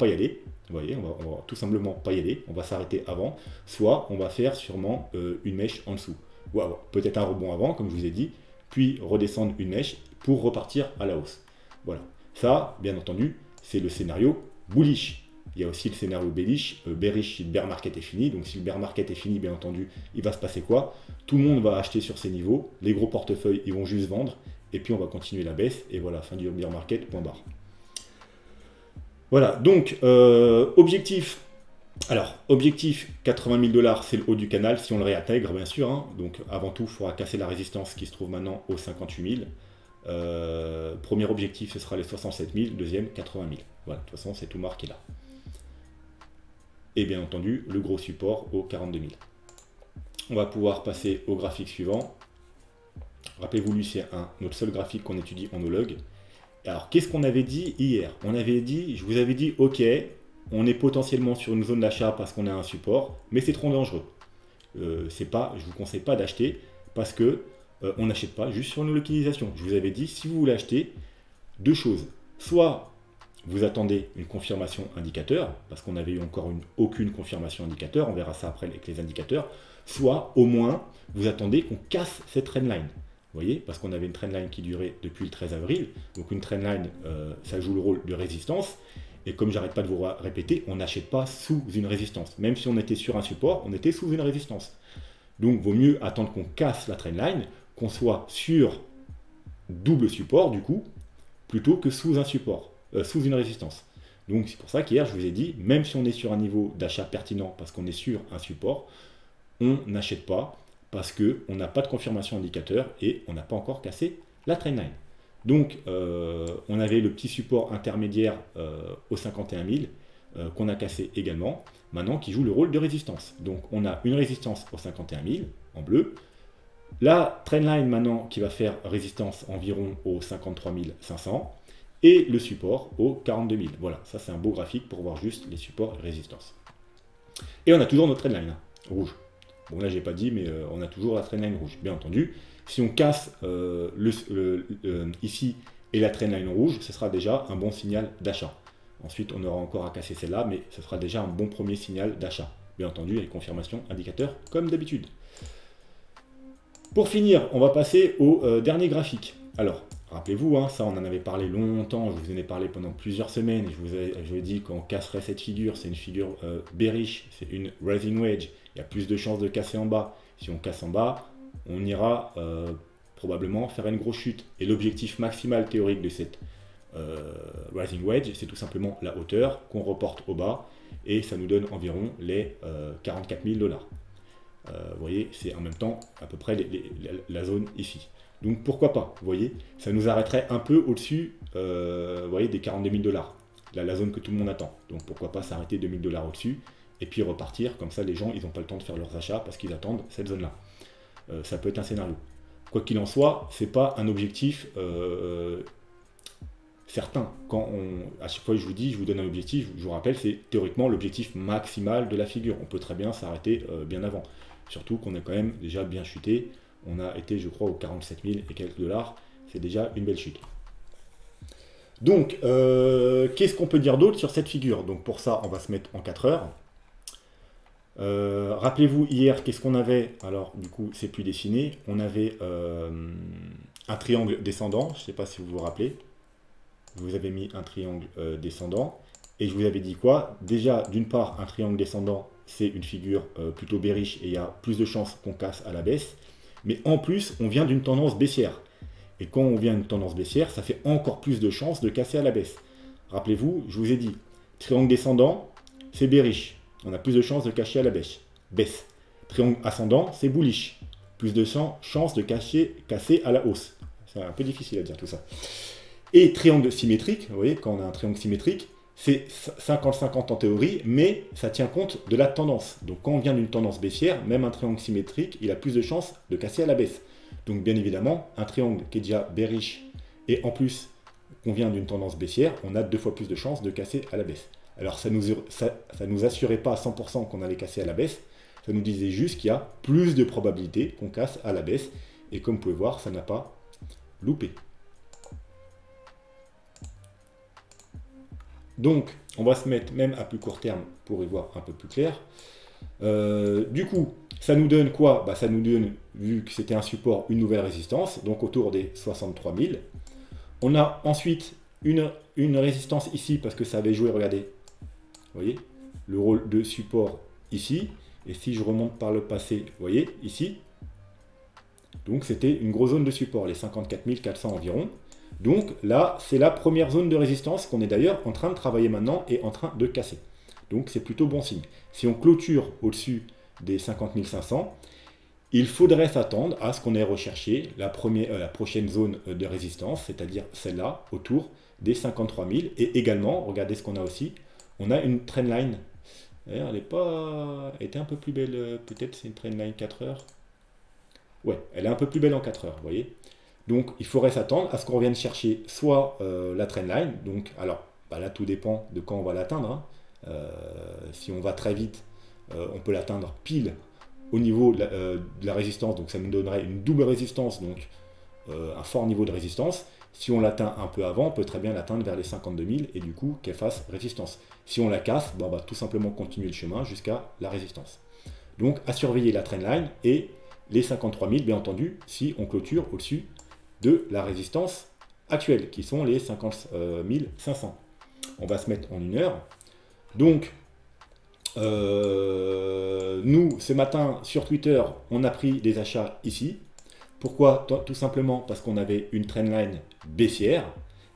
voyez, on va tout simplement pas y aller, on va s'arrêter avant, soit on va faire sûrement une mèche en dessous. Ou peut-être un rebond avant, comme je vous ai dit, puis redescendre une mèche pour repartir à la hausse. Voilà. Ça, bien entendu, c'est le scénario bullish. Il y a aussi le scénario bearish si le bear market est fini. Donc si le bear market est fini, bien entendu, il va se passer quoi? Tout le monde va acheter sur ces niveaux, les gros portefeuilles, ils vont juste vendre, et puis on va continuer la baisse, et voilà, fin du bear market, point barre. Voilà, donc objectif. Alors, objectif 80 000 dollars, c'est le haut du canal, si on le réintègre, bien sûr. Hein. Donc avant tout, il faudra casser la résistance qui se trouve maintenant aux 58 000. Premier objectif, ce sera les 67 000, deuxième 80 000. Voilà, de toute façon, c'est tout marqué là. Et bien entendu, le gros support aux 42 000. On va pouvoir passer au graphique suivant. Rappelez-vous, lui, c'est notre seul graphique qu'on étudie en no-log. Alors, qu'est-ce qu'on avait dit hier? Je vous avais dit, ok, on est potentiellement sur une zone d'achat parce qu'on a un support, mais c'est trop dangereux. Je ne vous conseille pas d'acheter parce que on n'achète pas juste sur une localisation. Je vous avais dit, si vous voulez acheter, deux choses. Soit vous attendez une confirmation indicateur, parce qu'on n'avait eu encore aucune confirmation indicateur, on verra ça après avec les indicateurs, soit au moins vous attendez qu'on casse cette trendline. Vous voyez, parce qu'on avait une trendline qui durait depuis le 13 avril, donc une trendline, ça joue le rôle de résistance, et comme j'arrête pas de vous répéter, on n'achète pas sous une résistance. Même si on était sur un support, on était sous une résistance. Donc vaut mieux attendre qu'on casse la trendline, qu'on soit sur double support du coup, plutôt que sous un support. Sous une résistance. Donc c'est pour ça qu'hier je vous ai dit, même si on est sur un niveau d'achat pertinent parce qu'on est sur un support, on n'achète pas parce qu'on n'a pas de confirmation indicateur et on n'a pas encore cassé la trendline. Donc on avait le petit support intermédiaire aux 51 000 qu'on a cassé également, maintenant qui joue le rôle de résistance. Donc on a une résistance aux 51 000 en bleu, la trendline maintenant qui va faire résistance environ aux 53 500, et le support aux 42 000. Voilà, ça c'est un beau graphique pour voir juste les supports et résistances. Et on a toujours notre trendline, rouge. Bon là j'ai pas dit, mais on a toujours la trendline rouge. Bien entendu, si on casse ici et la trendline rouge, ce sera déjà un bon signal d'achat. Ensuite on aura encore à casser celle-là, mais ce sera déjà un bon premier signal d'achat. Bien entendu, avec confirmation indicateur comme d'habitude. Pour finir, on va passer au dernier graphique. Alors, rappelez-vous, hein, ça on en avait parlé longtemps, je vous en ai parlé pendant plusieurs semaines, je vous ai dit qu'on casserait cette figure, c'est une figure bearish, c'est une rising wedge, il y a plus de chances de casser en bas. Si on casse en bas, on ira probablement faire une grosse chute. Et l'objectif maximal théorique de cette rising wedge, c'est tout simplement la hauteur qu'on reporte au bas, et ça nous donne environ les 44 000 dollars. Vous voyez, c'est en même temps à peu près la zone ici. Donc pourquoi pas, vous voyez, ça nous arrêterait un peu au-dessus vous voyez, des 42 000 dollars, la zone que tout le monde attend. Donc pourquoi pas s'arrêter 2 000 dollars au-dessus et puis repartir, comme ça les gens ils n'ont pas le temps de faire leurs achats parce qu'ils attendent cette zone-là. Ça peut être un scénario. Quoi qu'il en soit, c'est pas un objectif certain. À chaque fois je vous dis, je vous donne un objectif, je vous rappelle, c'est théoriquement l'objectif maximal de la figure. On peut très bien s'arrêter bien avant. Surtout qu'on a quand même déjà bien chuté. On a été, je crois, aux 47 000 et quelques dollars. C'est déjà une belle chute. Donc, qu'est-ce qu'on peut dire d'autre sur cette figure? Donc pour ça, on va se mettre en 4 heures. Rappelez-vous, hier, qu'est-ce qu'on avait? Alors, du coup, c'est plus dessiné. On avait un triangle descendant. Je ne sais pas si vous vous rappelez. Je vous avais mis un triangle descendant. Et je vous avais dit quoi? Déjà, d'une part, un triangle descendant, c'est une figure plutôt bearish et il y a plus de chances qu'on casse à la baisse. Mais en plus, on vient d'une tendance baissière. Et quand on vient d'une tendance baissière, ça fait encore plus de chances de casser à la baisse. Rappelez-vous, je vous ai dit, triangle descendant, c'est bearish. On a plus de chances de casser à la baisse. Triangle ascendant, c'est bullish. Plus de chances de casser à la hausse. C'est un peu difficile à dire tout ça. Et triangle symétrique, vous voyez, quand on a un triangle symétrique, c'est 50-50 en théorie, mais ça tient compte de la tendance. Donc quand on vient d'une tendance baissière, même un triangle symétrique, il a plus de chances de casser à la baisse. Donc bien évidemment, un triangle qui est déjà bearish, et en plus qu'on vient d'une tendance baissière, on a 2 fois plus de chances de casser à la baisse. Alors ça nous assurait pas à 100% qu'on allait casser à la baisse, ça nous disait juste qu'il y a plus de probabilité qu'on casse à la baisse, et comme vous pouvez voir, ça n'a pas loupé. Donc, on va se mettre même à plus court terme pour y voir un peu plus clair. Du coup, ça nous donne quoi? Ça nous donne, vu que c'était un support, une nouvelle résistance, donc autour des 63 000. On a ensuite une résistance ici, parce que ça avait joué, regardez, vous voyez, le rôle de support ici. Et si je remonte par le passé, vous voyez, ici, donc c'était une grosse zone de support, les 54 400 environ. Donc là, c'est la première zone de résistance qu'on est d'ailleurs en train de travailler maintenant et en train de casser. Donc c'est plutôt bon signe. Si on clôture au-dessus des 50 500, il faudrait s'attendre à ce qu'on ait recherché la prochaine zone de résistance, c'est-à-dire celle-là, autour des 53 000. Et également, regardez ce qu'on a aussi, on a une trendline. D'ailleurs, elle était un peu plus belle, peut-être c'est une trendline 4 heures. Ouais, elle est un peu plus belle en 4 heures, vous voyez. Donc, il faudrait s'attendre à ce qu'on revienne chercher soit la trendline, donc, alors, là, tout dépend de quand on va l'atteindre. Hein. Si on va très vite, on peut l'atteindre pile au niveau de la résistance, donc ça nous donnerait une double résistance, donc un fort niveau de résistance. Si on l'atteint un peu avant, on peut très bien l'atteindre vers les 52 000 et du coup, qu'elle fasse résistance. Si on la casse, on va tout simplement continuer le chemin jusqu'à la résistance. Donc, à surveiller la trendline et les 53 000, bien entendu, si on clôture au-dessus de la résistance actuelle, qui sont les 50 500. On va se mettre en 1 heure. Donc, nous, ce matin, sur Twitter, on a pris des achats ici. Pourquoi? Tout simplement parce qu'on avait une trendline baissière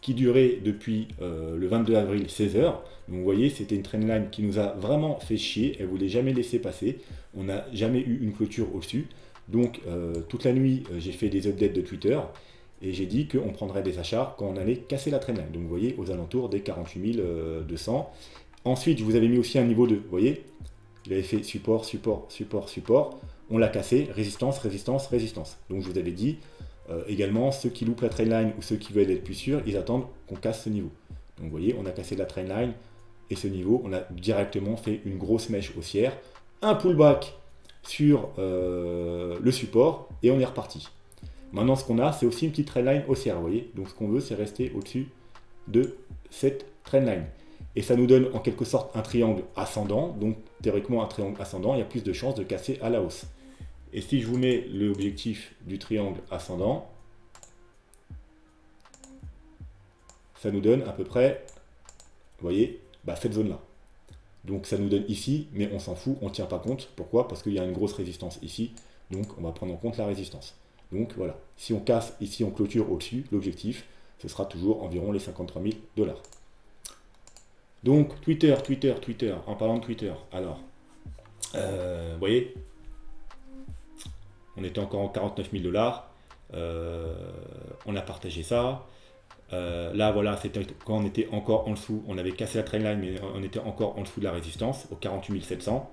qui durait depuis le 22 avril 16 h. Donc vous voyez, c'était une trendline qui nous a vraiment fait chier. Elle ne voulait jamais laisser passer. On n'a jamais eu une clôture au-dessus. Donc toute la nuit, j'ai fait des updates de Twitter. Et j'ai dit qu'on prendrait des achats quand on allait casser la trendline. Donc vous voyez, aux alentours des 48 200. Ensuite, je vous avais mis aussi un niveau 2. Vous voyez, il avait fait support, support, support, support. On l'a cassé, résistance, résistance, résistance. Donc je vous avais dit, également, ceux qui loupent la trendline ou ceux qui veulent être plus sûrs, ils attendent qu'on casse ce niveau. Donc vous voyez, on a cassé la trendline et ce niveau, on a directement fait une grosse mèche haussière. Un pullback sur le support et on est reparti. Maintenant, ce qu'on a, c'est aussi une petite trendline haussière, vous voyez. Donc, ce qu'on veut, c'est rester au-dessus de cette trendline. Et ça nous donne en quelque sorte un triangle ascendant. Donc, théoriquement, un triangle ascendant, il y a plus de chances de casser à la hausse. Et si je vous mets l'objectif du triangle ascendant, ça nous donne à peu près, vous voyez, cette zone-là. Donc, ça nous donne ici, mais on s'en fout, on ne tient pas compte. Pourquoi? Parce qu'il y a une grosse résistance ici. Donc, on va prendre en compte la résistance. Donc voilà, si on casse ici, on clôture au-dessus, l'objectif, ce sera toujours environ les 53 000 $. Donc Twitter, en parlant de Twitter, alors, vous voyez, on était encore en 49 000 $, on a partagé ça, là voilà, c'était quand on était encore en dessous, on avait cassé la trendline, mais on était encore en dessous de la résistance, au 48 700.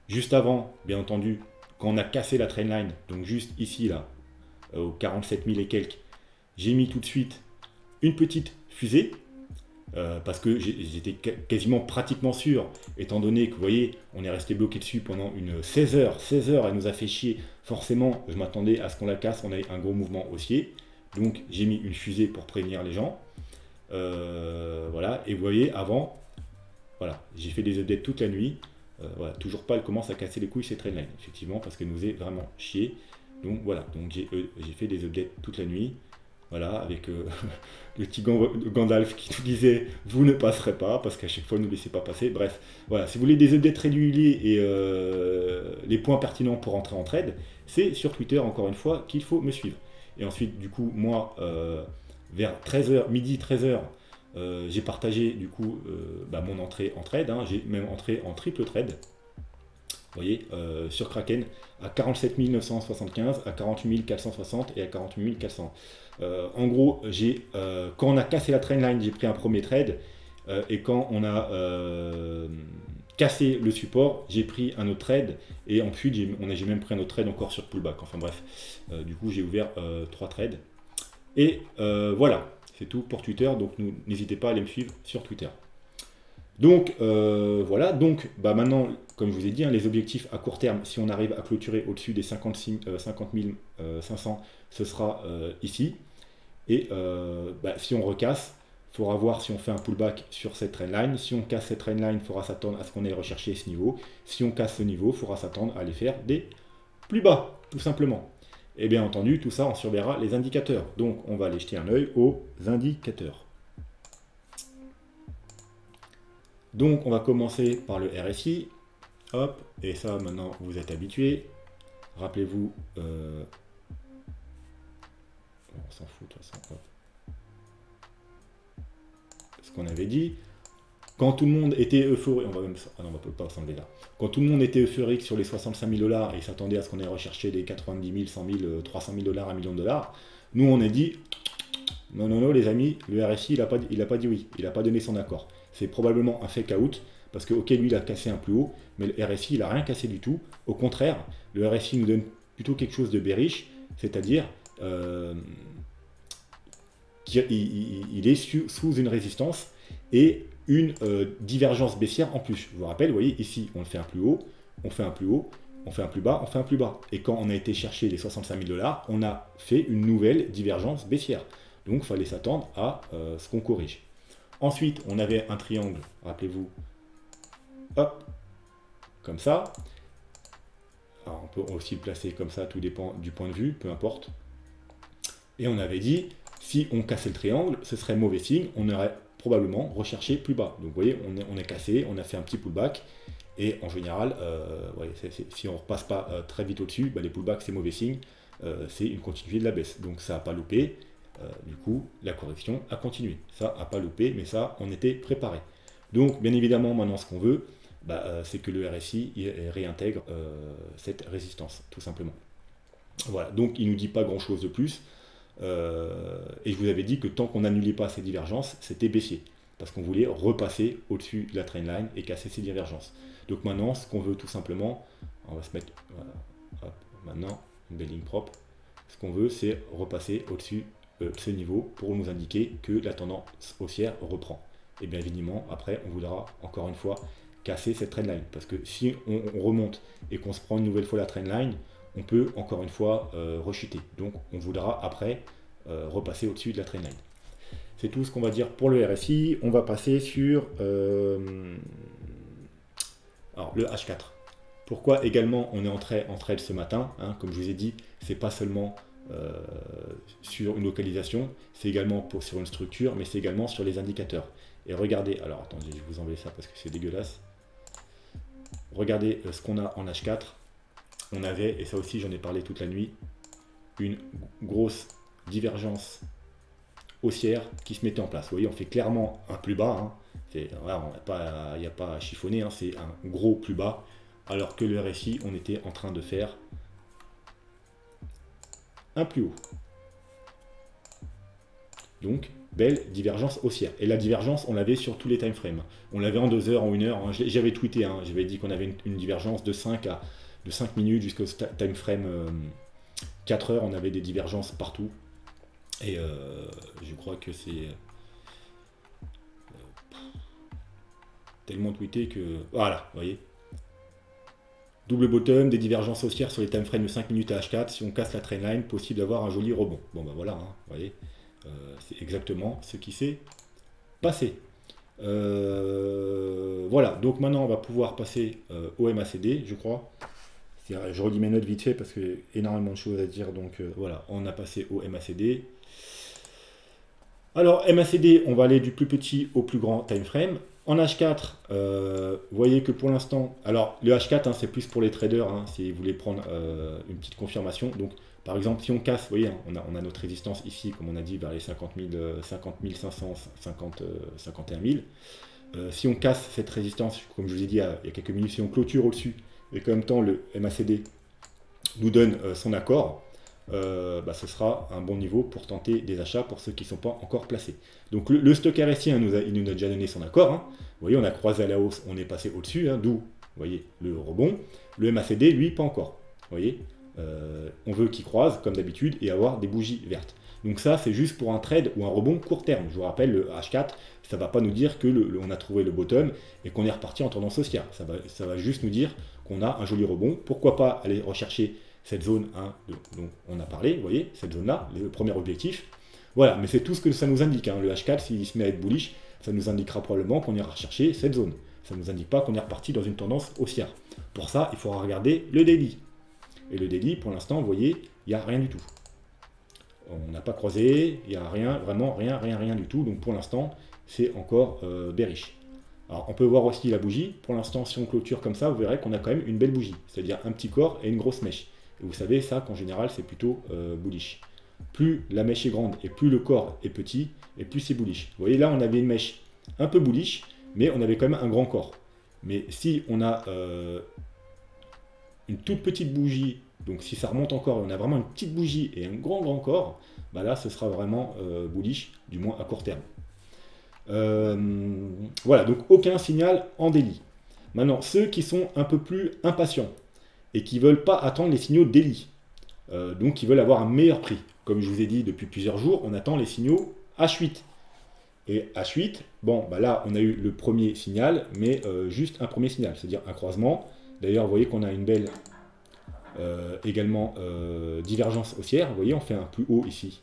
Juste avant, bien entendu, quand on a cassé la trendline, donc juste ici, là, aux 47 000 et quelques, j'ai mis tout de suite une petite fusée, parce que j'étais quasiment pratiquement sûr, étant donné que, vous voyez, on est resté bloqué dessus pendant une 16 heures, elle nous a fait chier, forcément, je m'attendais à ce qu'on la casse, on ait un gros mouvement haussier, Donc j'ai mis une fusée pour prévenir les gens. Voilà, et vous voyez, avant, voilà, j'ai fait des updates toute la nuit. Voilà, toujours pas, elle commence à casser les couilles ces trendlines, effectivement, parce qu'elle nous est vraiment chier. Donc voilà, donc j'ai fait des updates toute la nuit. Voilà, avec le petit Gandalf qui nous disait vous ne passerez pas, parce qu'à chaque fois, ne nous laissez pas passer. Bref, voilà, si vous voulez des updates réguliers et les points pertinents pour entrer en trade, c'est sur Twitter, encore une fois, qu'il faut me suivre. Et ensuite, du coup, moi, vers 13h, midi 13h, j'ai partagé du coup mon entrée en trade, hein. J'ai même entré en triple trade. Vous voyez, sur Kraken, à 47 975, à 48 460 et à 48 400. En gros, quand on a cassé la trendline, j'ai pris un premier trade, et quand on a cassé le support, j'ai pris un autre trade, et ensuite j'ai même pris un autre trade encore sur pullback. Enfin bref, du coup j'ai ouvert 3 trades. Et voilà, c'est tout pour Twitter, donc n'hésitez pas à aller me suivre sur Twitter. Donc voilà, donc maintenant, comme je vous ai dit, hein, les objectifs à court terme, si on arrive à clôturer au-dessus des 50 500, ce sera ici. Et si on recasse, il faudra voir si on fait un pullback sur cette trendline. Si on casse cette trendline, il faudra s'attendre à ce qu'on aille rechercher ce niveau. Si on casse ce niveau, il faudra s'attendre à aller faire des plus bas, tout simplement. Et bien entendu, tout ça, on surveillera les indicateurs. Donc on va aller jeter un œil aux indicateurs. Donc on va commencer par le RSI, hop, et ça maintenant vous êtes habitués. Rappelez-vous, on s'en fout de toute façon, hop. Ce qu'on avait dit, quand tout le monde était euphorique, on va même, ah non, on va pas s'enlever là. Quand tout le monde était euphorique sur les 65 000 $ et s'attendait à ce qu'on ait recherché les 90 000, 100 000, 300 000 $, $1 million, nous on a dit non, non, non, les amis, le RSI il a pas dit oui, il n'a pas donné son accord. C'est probablement un fake out, parce que ok, lui il a cassé un plus haut, mais le RSI il n'a rien cassé du tout. Au contraire, le RSI nous donne plutôt quelque chose de bearish, c'est-à-dire qu'il est sous une résistance et une divergence baissière en plus. Je vous rappelle, vous voyez, ici on fait un plus haut, on fait un plus haut, on fait un plus bas, on fait un plus bas. Et quand on a été chercher les 65 000 $, on a fait une nouvelle divergence baissière. Donc il fallait s'attendre à ce qu'on corrige. Ensuite, on avait un triangle, rappelez-vous, hop, comme ça. Alors, on peut aussi le placer comme ça, tout dépend du point de vue, peu importe. Et on avait dit, si on cassait le triangle, ce serait mauvais signe, on aurait probablement recherché plus bas. Donc vous voyez, on est cassé, on a fait un petit pullback, et en général, si on ne repasse pas très vite au-dessus, les pullbacks c'est mauvais signe, c'est une continuité de la baisse. Donc ça n'a pas loupé. Du coup, la correction a continué. Ça n'a pas loupé, mais ça, on était préparé. Donc, bien évidemment, maintenant, ce qu'on veut, c'est que le RSI réintègre cette résistance, tout simplement. Voilà, donc il ne nous dit pas grand-chose de plus. Et je vous avais dit que tant qu'on n'annulait pas ces divergences, c'était baissier. Parce qu'on voulait repasser au-dessus de la trendline et casser ces divergences. Donc maintenant, ce qu'on veut tout simplement, on va se mettre, voilà, hop, maintenant, une belle ligne propre. Ce qu'on veut, c'est repasser au-dessus ce niveau pour nous indiquer que la tendance haussière reprend. Et bien évidemment, après, on voudra encore une fois casser cette trendline. Parce que si on remonte et qu'on se prend une nouvelle fois la trendline, on peut encore une fois rechuter. Donc on voudra après repasser au-dessus de la trendline. C'est tout ce qu'on va dire pour le RSI. On va passer sur alors, le H4. Pourquoi également on est entré en trade ce matin, hein, comme je vous ai dit, c'est pas seulement sur une localisation, c'est également sur une structure, mais c'est également sur les indicateurs. Et regardez, alors attendez, je vais vous enlever ça parce que c'est dégueulasse. Regardez ce qu'on a en H4. On avait, et ça aussi j'en ai parlé toute la nuit, une grosse divergence haussière qui se mettait en place. Vous voyez, on fait clairement un plus bas. Hein. Voilà, il n'y a pas à chiffonner, hein, c'est un gros plus bas. Alors que le RSI, on était en train de faire un plus haut. Donc, belle divergence haussière. Et la divergence, on l'avait sur tous les time frames. On l'avait en 2 heures, en 1 heure. Hein. J'avais tweeté, hein, j'avais dit qu'on avait une divergence de 5 minutes jusqu'au time frame 4 heures. On avait des divergences partout. Et je crois que c'est tellement tweeté que... Voilà, vous voyez. Double bottom, des divergences haussières sur les time frames de 5 minutes à H4. Si on casse la trendline, possible d'avoir un joli rebond. Bon ben voilà, hein, vous voyez, c'est exactement ce qui s'est passé. Voilà, donc maintenant on va pouvoir passer au MACD, je crois. Je redis mes notes vite fait parce qu'il y a énormément de choses à dire. Donc voilà, on a passé au MACD. Alors MACD, on va aller du plus petit au plus grand time frame. En H4, vous voyez que pour l'instant, alors le H4 hein, c'est plus pour les traders, hein, si vous voulez prendre une petite confirmation. Donc par exemple, si on casse, vous voyez, hein, on a notre résistance ici, comme on a dit, vers les 50 500, 51 000. Si on casse cette résistance, comme je vous ai dit il y a quelques minutes, si on clôture au-dessus, et qu'en même temps le MACD nous donne son accord, ce sera un bon niveau pour tenter des achats pour ceux qui ne sont pas encore placés. Donc le stock RSI, hein, il nous a déjà donné son accord. Hein. Vous voyez, on a croisé à la hausse, on est passé au-dessus, hein, d'où, vous voyez, le rebond. Le MACD, lui, pas encore. Vous voyez, on veut qu'il croise, comme d'habitude, et avoir des bougies vertes. Donc ça, c'est juste pour un trade ou un rebond court terme. Je vous rappelle, le H4, ça ne va pas nous dire qu'on a trouvé le bottom et qu'on est reparti en tendance haussière. Ça va juste nous dire qu'on a un joli rebond. Pourquoi pas aller rechercher cette zone 1 dont on a parlé, vous voyez, cette zone-là, le premier objectif. Voilà, mais c'est tout ce que ça nous indique. Hein. Le H4, s'il se met à être bullish, ça nous indiquera probablement qu'on ira rechercher cette zone. Ça ne nous indique pas qu'on est reparti dans une tendance haussière. Pour ça, il faudra regarder le daily. Et le daily, pour l'instant, vous voyez, il n'y a rien du tout. On n'a pas croisé, il n'y a rien, vraiment rien du tout. Donc pour l'instant, c'est encore bearish. Alors on peut voir aussi la bougie. Pour l'instant, si on clôture comme ça, vous verrez qu'on a quand même une belle bougie. C'est-à-dire un petit corps et une grosse mèche. Et vous savez, ça, qu'en général, c'est plutôt bullish. Plus la mèche est grande et plus le corps est petit, et plus c'est bullish. Vous voyez, là, on avait une mèche un peu bullish, mais on avait quand même un grand corps. Mais si on a une toute petite bougie, donc si ça remonte encore, on a vraiment une petite bougie et un grand corps, bah là, ce sera vraiment bullish, du moins à court terme. Voilà, donc aucun signal en daily. Maintenant, ceux qui sont un peu plus impatients, et qui ne veulent pas attendre les signaux daily. Donc qui veulent avoir un meilleur prix. Comme je vous ai dit depuis plusieurs jours, on attend les signaux H8. Et H8, bon, bah là on a eu le premier signal, mais juste un premier signal, c'est-à-dire un croisement. D'ailleurs, vous voyez qu'on a une belle également divergence haussière. Vous voyez, on fait un plus haut ici,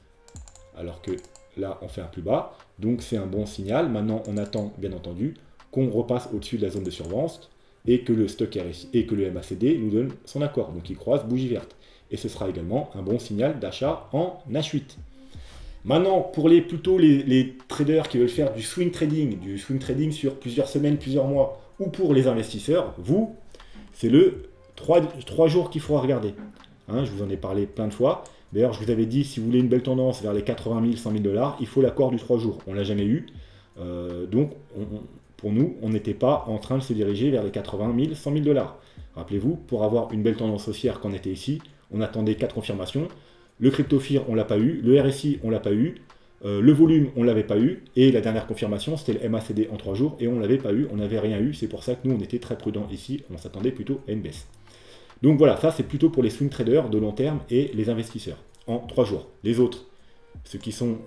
alors que là on fait un plus bas. Donc c'est un bon signal. Maintenant, on attend bien entendu qu'on repasse au-dessus de la zone de survente, et que le stock RSI et que le MACD nous donne son accord. Donc il croise bougie verte. Et ce sera également un bon signal d'achat en H8. Maintenant, pour plutôt les traders qui veulent faire du swing trading sur plusieurs semaines, plusieurs mois, ou pour les investisseurs, vous, c'est le 3 jours qu'il faudra regarder. Hein, je vous en ai parlé plein de fois. D'ailleurs, je vous avais dit, si vous voulez une belle tendance vers les 80 000, 100 000 $, il faut l'accord du 3 jours. On ne l'a jamais eu. Donc, pour nous, on n'était pas en train de se diriger vers les 80 000, 100 000 $. Rappelez-vous, pour avoir une belle tendance haussière qu'on était ici, on attendait 4 confirmations. Le CryptoFear, on ne l'a pas eu. Le RSI, on ne l'a pas eu. Le volume, on ne l'avait pas eu. Et la dernière confirmation, c'était le MACD en 3 jours. Et on ne l'avait pas eu. On n'avait rien eu. C'est pour ça que nous, on était très prudents ici. On s'attendait plutôt à une baisse. Donc voilà, ça, c'est plutôt pour les swing traders de long terme et les investisseurs en 3 jours. Les autres, ceux qui sont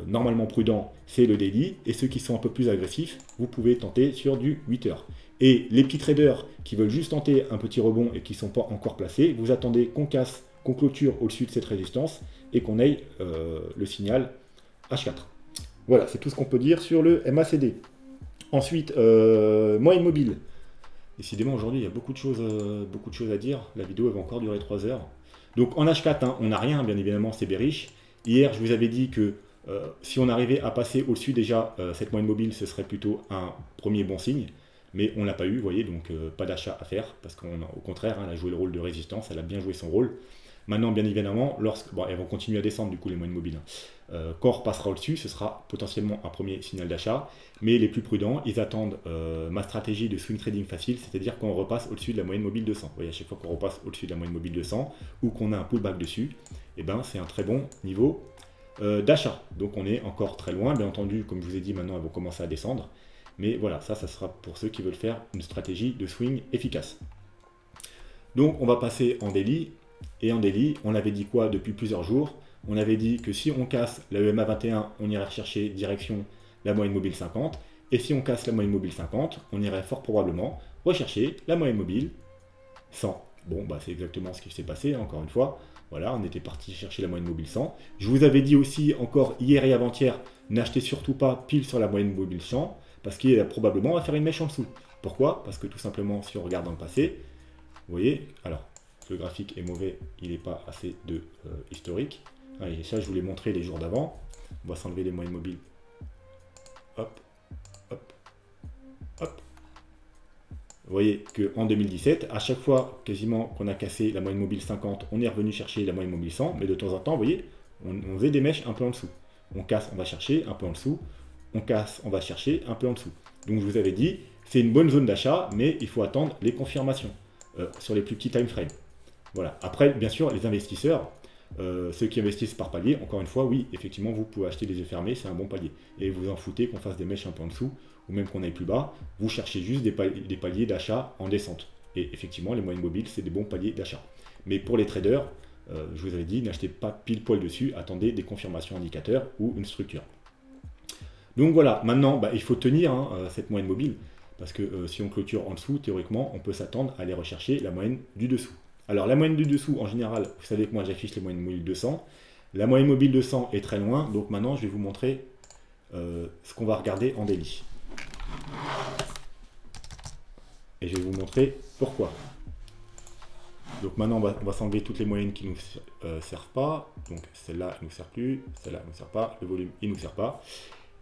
normalement prudents, c'est le daily. Et ceux qui sont un peu plus agressifs, vous pouvez tenter sur du 8 heures. Et les petits traders qui veulent juste tenter un petit rebond et qui ne sont pas encore placés, vous attendez qu'on casse, qu'on clôture au-dessus de cette résistance et qu'on ait le signal H4. Voilà, c'est tout ce qu'on peut dire sur le MACD. Ensuite, moyenne mobile. Décidément, aujourd'hui, il y a beaucoup de choses à dire. La vidéo elle va encore durer 3 heures. Donc en H4, hein, on n'a rien, bien évidemment, c'est bearish. Hier, je vous avais dit que si on arrivait à passer au-dessus déjà cette moyenne mobile, ce serait plutôt un premier bon signe. Mais on ne l'a pas eu, vous voyez, donc pas d'achat à faire, parce qu'au contraire, hein, elle a joué le rôle de résistance, elle a bien joué son rôle. Maintenant, bien évidemment, elles vont continuer à descendre, du coup, les moyennes mobiles. Quand on repassera au-dessus, ce sera potentiellement un premier signal d'achat, mais les plus prudents, ils attendent ma stratégie de swing trading facile, c'est-à-dire qu'on repasse au-dessus de la moyenne mobile 200. Vous voyez, à chaque fois qu'on repasse au-dessus de la moyenne mobile 200, ou qu'on a un pullback dessus, et ben, c'est un très bon niveau d'achat. Donc on est encore très loin, bien entendu, comme je vous ai dit, maintenant, elles vont commencer à descendre. Mais voilà, ça sera pour ceux qui veulent faire une stratégie de swing efficace. Donc on va passer en daily. Et en daily, on avait dit quoi depuis plusieurs jours? On avait dit que si on casse la EMA 21, on irait rechercher direction la moyenne mobile 50. Et si on casse la moyenne mobile 50, on irait fort probablement rechercher la moyenne mobile 100. Bon, bah c'est exactement ce qui s'est passé, hein, encore une fois. Voilà, on était parti chercher la moyenne mobile 100. Je vous avais dit aussi, encore hier et avant-hier, n'achetez surtout pas pile sur la moyenne mobile 100, parce qu'il probablement va faire une mèche en dessous. Pourquoi? Parce que tout simplement, si on regarde dans le passé, vous voyez, alors, le graphique est mauvais, il n'est pas assez de historique. Allez, ça, je vous l'ai montré les jours d'avant. On va s'enlever les moyennes mobiles. Hop, hop, hop. Vous voyez qu'en 2017, à chaque fois quasiment qu'on a cassé la moyenne mobile 50, on est revenu chercher la moyenne mobile 100, mais de temps en temps, vous voyez, on faisait des mèches un peu en dessous. On casse, on va chercher un peu en dessous. On casse, on va chercher un peu en dessous. Donc je vous avais dit, c'est une bonne zone d'achat, mais il faut attendre les confirmations sur les plus petits time frames. Voilà. Après, bien sûr, les investisseurs, ceux qui investissent par palier, encore une fois, oui, effectivement, vous pouvez acheter les yeux fermés, c'est un bon palier. Et vous en foutez qu'on fasse des mèches un peu en dessous, ou même qu'on aille plus bas, vous cherchez juste des paliers d'achat en descente. Et effectivement, les moyennes mobiles, c'est des bons paliers d'achat. Mais pour les traders, je vous avais dit, n'achetez pas pile poil dessus, attendez des confirmations indicateurs ou une structure. Donc voilà, maintenant, bah, il faut tenir cette moyenne mobile, parce que si on clôture en dessous, théoriquement, on peut s'attendre à aller rechercher la moyenne du dessous. Alors la moyenne du dessous, en général, vous savez que moi j'affiche les moyennes mobiles 200. La moyenne mobile 200 est très loin, donc maintenant je vais vous montrer ce qu'on va regarder en daily. Et je vais vous montrer pourquoi. Donc maintenant on va s'enlever toutes les moyennes qui ne nous servent pas. Donc celle-là ne nous sert plus, celle-là ne nous sert pas, le volume il ne nous sert pas.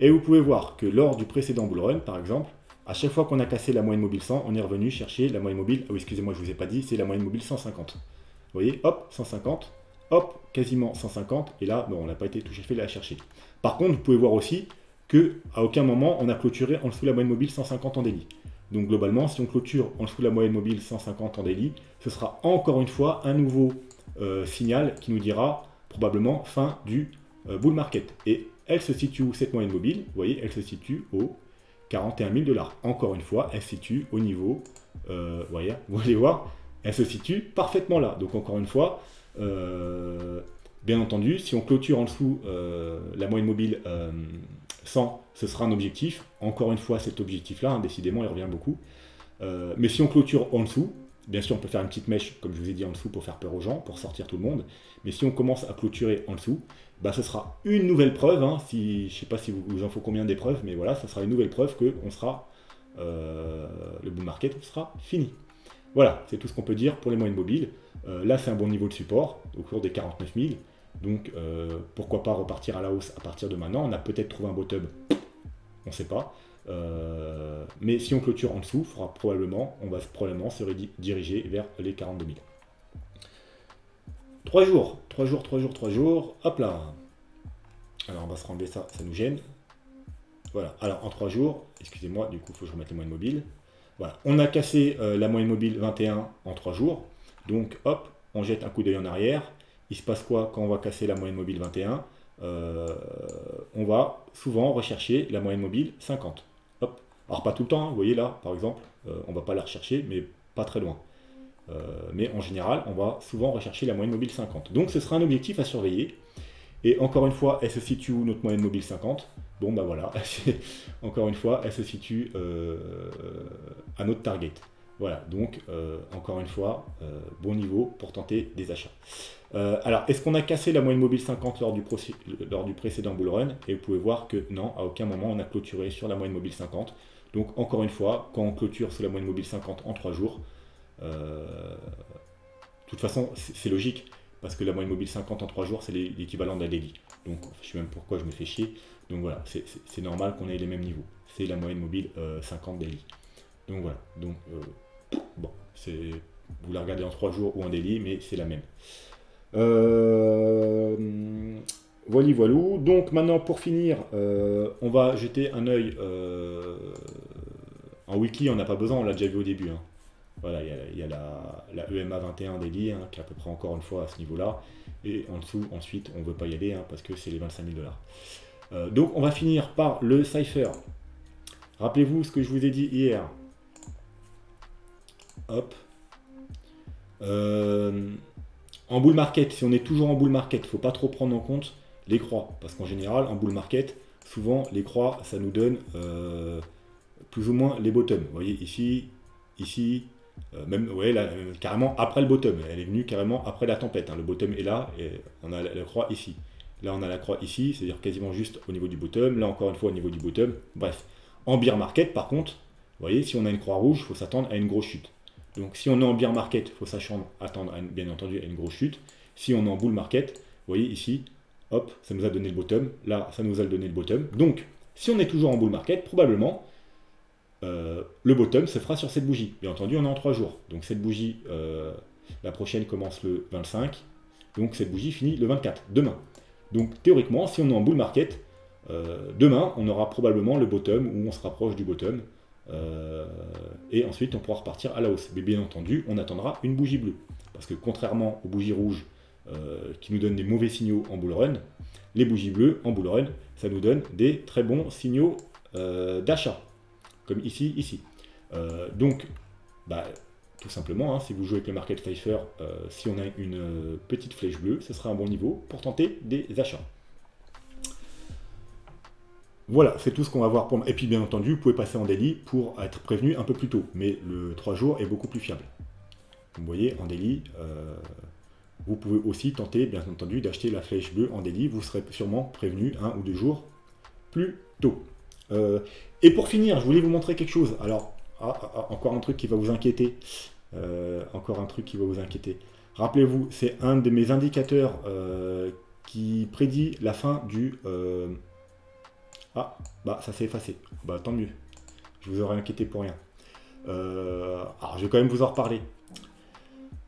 Et vous pouvez voir que lors du précédent bull run, par exemple, à chaque fois qu'on a cassé la moyenne mobile 100, on est revenu chercher la moyenne mobile. Oh, excusez-moi, je ne vous ai pas dit, c'est la moyenne mobile 150. Vous voyez, hop, 150, hop, quasiment 150. Et là, bon, on n'a pas été tout à fait la chercher. Par contre, vous pouvez voir aussi qu'à aucun moment, on a clôturé en dessous de la moyenne mobile 150 en daily. Donc globalement, si on clôture en dessous de la moyenne mobile 150 en daily, ce sera encore une fois un nouveau signal qui nous dira probablement fin du bull market. Et elle se situe où cette moyenne mobile? Vous voyez, elle se situe au 41 000 $. Encore une fois, elle se situe au niveau, voyez, vous allez voir, elle se situe parfaitement là. Donc encore une fois, bien entendu, si on clôture en dessous la moyenne mobile 100, ce sera un objectif. Encore une fois, cet objectif-là, hein, décidément, il revient beaucoup. Mais si on clôture en dessous, bien sûr, on peut faire une petite mèche, comme je vous ai dit, en dessous pour faire peur aux gens, pour sortir tout le monde. Mais si on commence à clôturer en dessous, bah, ce sera une nouvelle preuve. Hein, je ne sais pas si vous en faut combien d'épreuves, mais voilà, ce sera une nouvelle preuve que le bull market sera fini. Voilà, c'est tout ce qu'on peut dire pour les moyennes mobiles. Là, c'est un bon niveau de support, au cours des 49 000. Donc, pourquoi pas repartir à la hausse à partir de maintenant. On a peut-être trouvé un bottom, on ne sait pas. Mais si on clôture en dessous, on va probablement se diriger vers les 42 000. 3 jours, hop là. Alors on va se renlever ça, ça nous gêne. Voilà, alors en 3 jours, excusez-moi, du coup il faut que je remette les moyennes mobiles. Voilà, on a cassé la moyenne mobile 21 en 3 jours. Donc hop, on jette un coup d'œil en arrière. Il se passe quoi quand on va casser la moyenne mobile 21? On va souvent rechercher la moyenne mobile 50. Hop. Alors pas tout le temps, hein, vous voyez là, par exemple, on ne va pas la rechercher, mais pas très loin. Mais en général, on va souvent rechercher la moyenne mobile 50. Donc ce sera un objectif à surveiller. Et encore une fois, elle se situe où notre moyenne mobile 50? Bon bah voilà, encore une fois, elle se situe à notre target. Voilà, donc encore une fois, bon niveau pour tenter des achats. Alors, est-ce qu'on a cassé la moyenne mobile 50 lors du précédent bull run? Et vous pouvez voir que non, à aucun moment on a clôturé sur la moyenne mobile 50. Donc encore une fois, quand on clôture sur la moyenne mobile 50 en 3 jours, de toute façon, c'est logique, parce que la moyenne mobile 50 en 3 jours, c'est l'équivalent d'un daily. Donc, je sais même pourquoi je me fais chier. Donc voilà, c'est normal qu'on ait les mêmes niveaux. C'est la moyenne mobile 50 daily. Donc voilà, donc bon, vous la regardez en 3 jours ou en daily, mais c'est la même. Voilà, voilà. Donc maintenant, pour finir, on va jeter un œil en weekly, on n'a pas besoin, on l'a déjà vu au début. Hein. Voilà, il y a la EMA 21 daily, hein, qui est à peu près encore une fois à ce niveau-là. Et en dessous, ensuite, on ne veut pas y aller, hein, parce que c'est les 25 000 $. Donc on va finir par le Cypher. Rappelez-vous ce que je vous ai dit hier. Hop. En bull market, si on est toujours en bull market, il ne faut pas trop prendre en compte les croix. Parce qu'en général, en bull market, souvent, les croix, ça nous donne plus ou moins les bottoms. Vous voyez ici, ici, même ouais, là, carrément après le bottom. Elle est venue carrément après la tempête. Hein. Le bottom est là et on a la croix ici. Là, on a la croix ici, c'est-à-dire quasiment juste au niveau du bottom. Là, encore une fois, au niveau du bottom. Bref, en bear market, par contre, vous voyez, si on a une croix rouge, il faut s'attendre à une grosse chute. Donc, si on est en bear market, il faut attendre bien entendu à une grosse chute. Si on est en bull market, vous voyez ici, hop, ça nous a donné le bottom. Là, ça nous a donné le bottom. Donc, si on est toujours en bull market, probablement, le bottom se fera sur cette bougie. Bien entendu, on est en 3 jours. Donc, cette bougie, la prochaine commence le 25. Donc, cette bougie finit le 24, demain. Donc théoriquement, si on est en bull market, demain, on aura probablement le bottom ou on se rapproche du bottom. Et ensuite, on pourra repartir à la hausse. Mais bien entendu, on attendra une bougie bleue. Parce que contrairement aux bougies rouges qui nous donnent des mauvais signaux en bull run, les bougies bleues en bull run, ça nous donne des très bons signaux d'achat. Comme ici, ici. Donc, tout simplement, hein, si vous jouez avec le Market Pfeiffer, si on a une petite flèche bleue, ce sera un bon niveau pour tenter des achats. Voilà, c'est tout ce qu'on va voir pour... Et puis bien entendu, vous pouvez passer en daily pour être prévenu un peu plus tôt, mais le 3 jours est beaucoup plus fiable. Vous voyez, en daily, vous pouvez aussi tenter, bien entendu, d'acheter la flèche bleue en daily, vous serez sûrement prévenu 1 ou 2 jours plus tôt. Et pour finir, je voulais vous montrer quelque chose. Alors, encore un truc qui va vous inquiéter. Rappelez-vous, c'est un de mes indicateurs qui prédit la fin du... ça s'est effacé. Tant mieux. Je vous aurais inquiété pour rien. Alors, je vais quand même vous en reparler.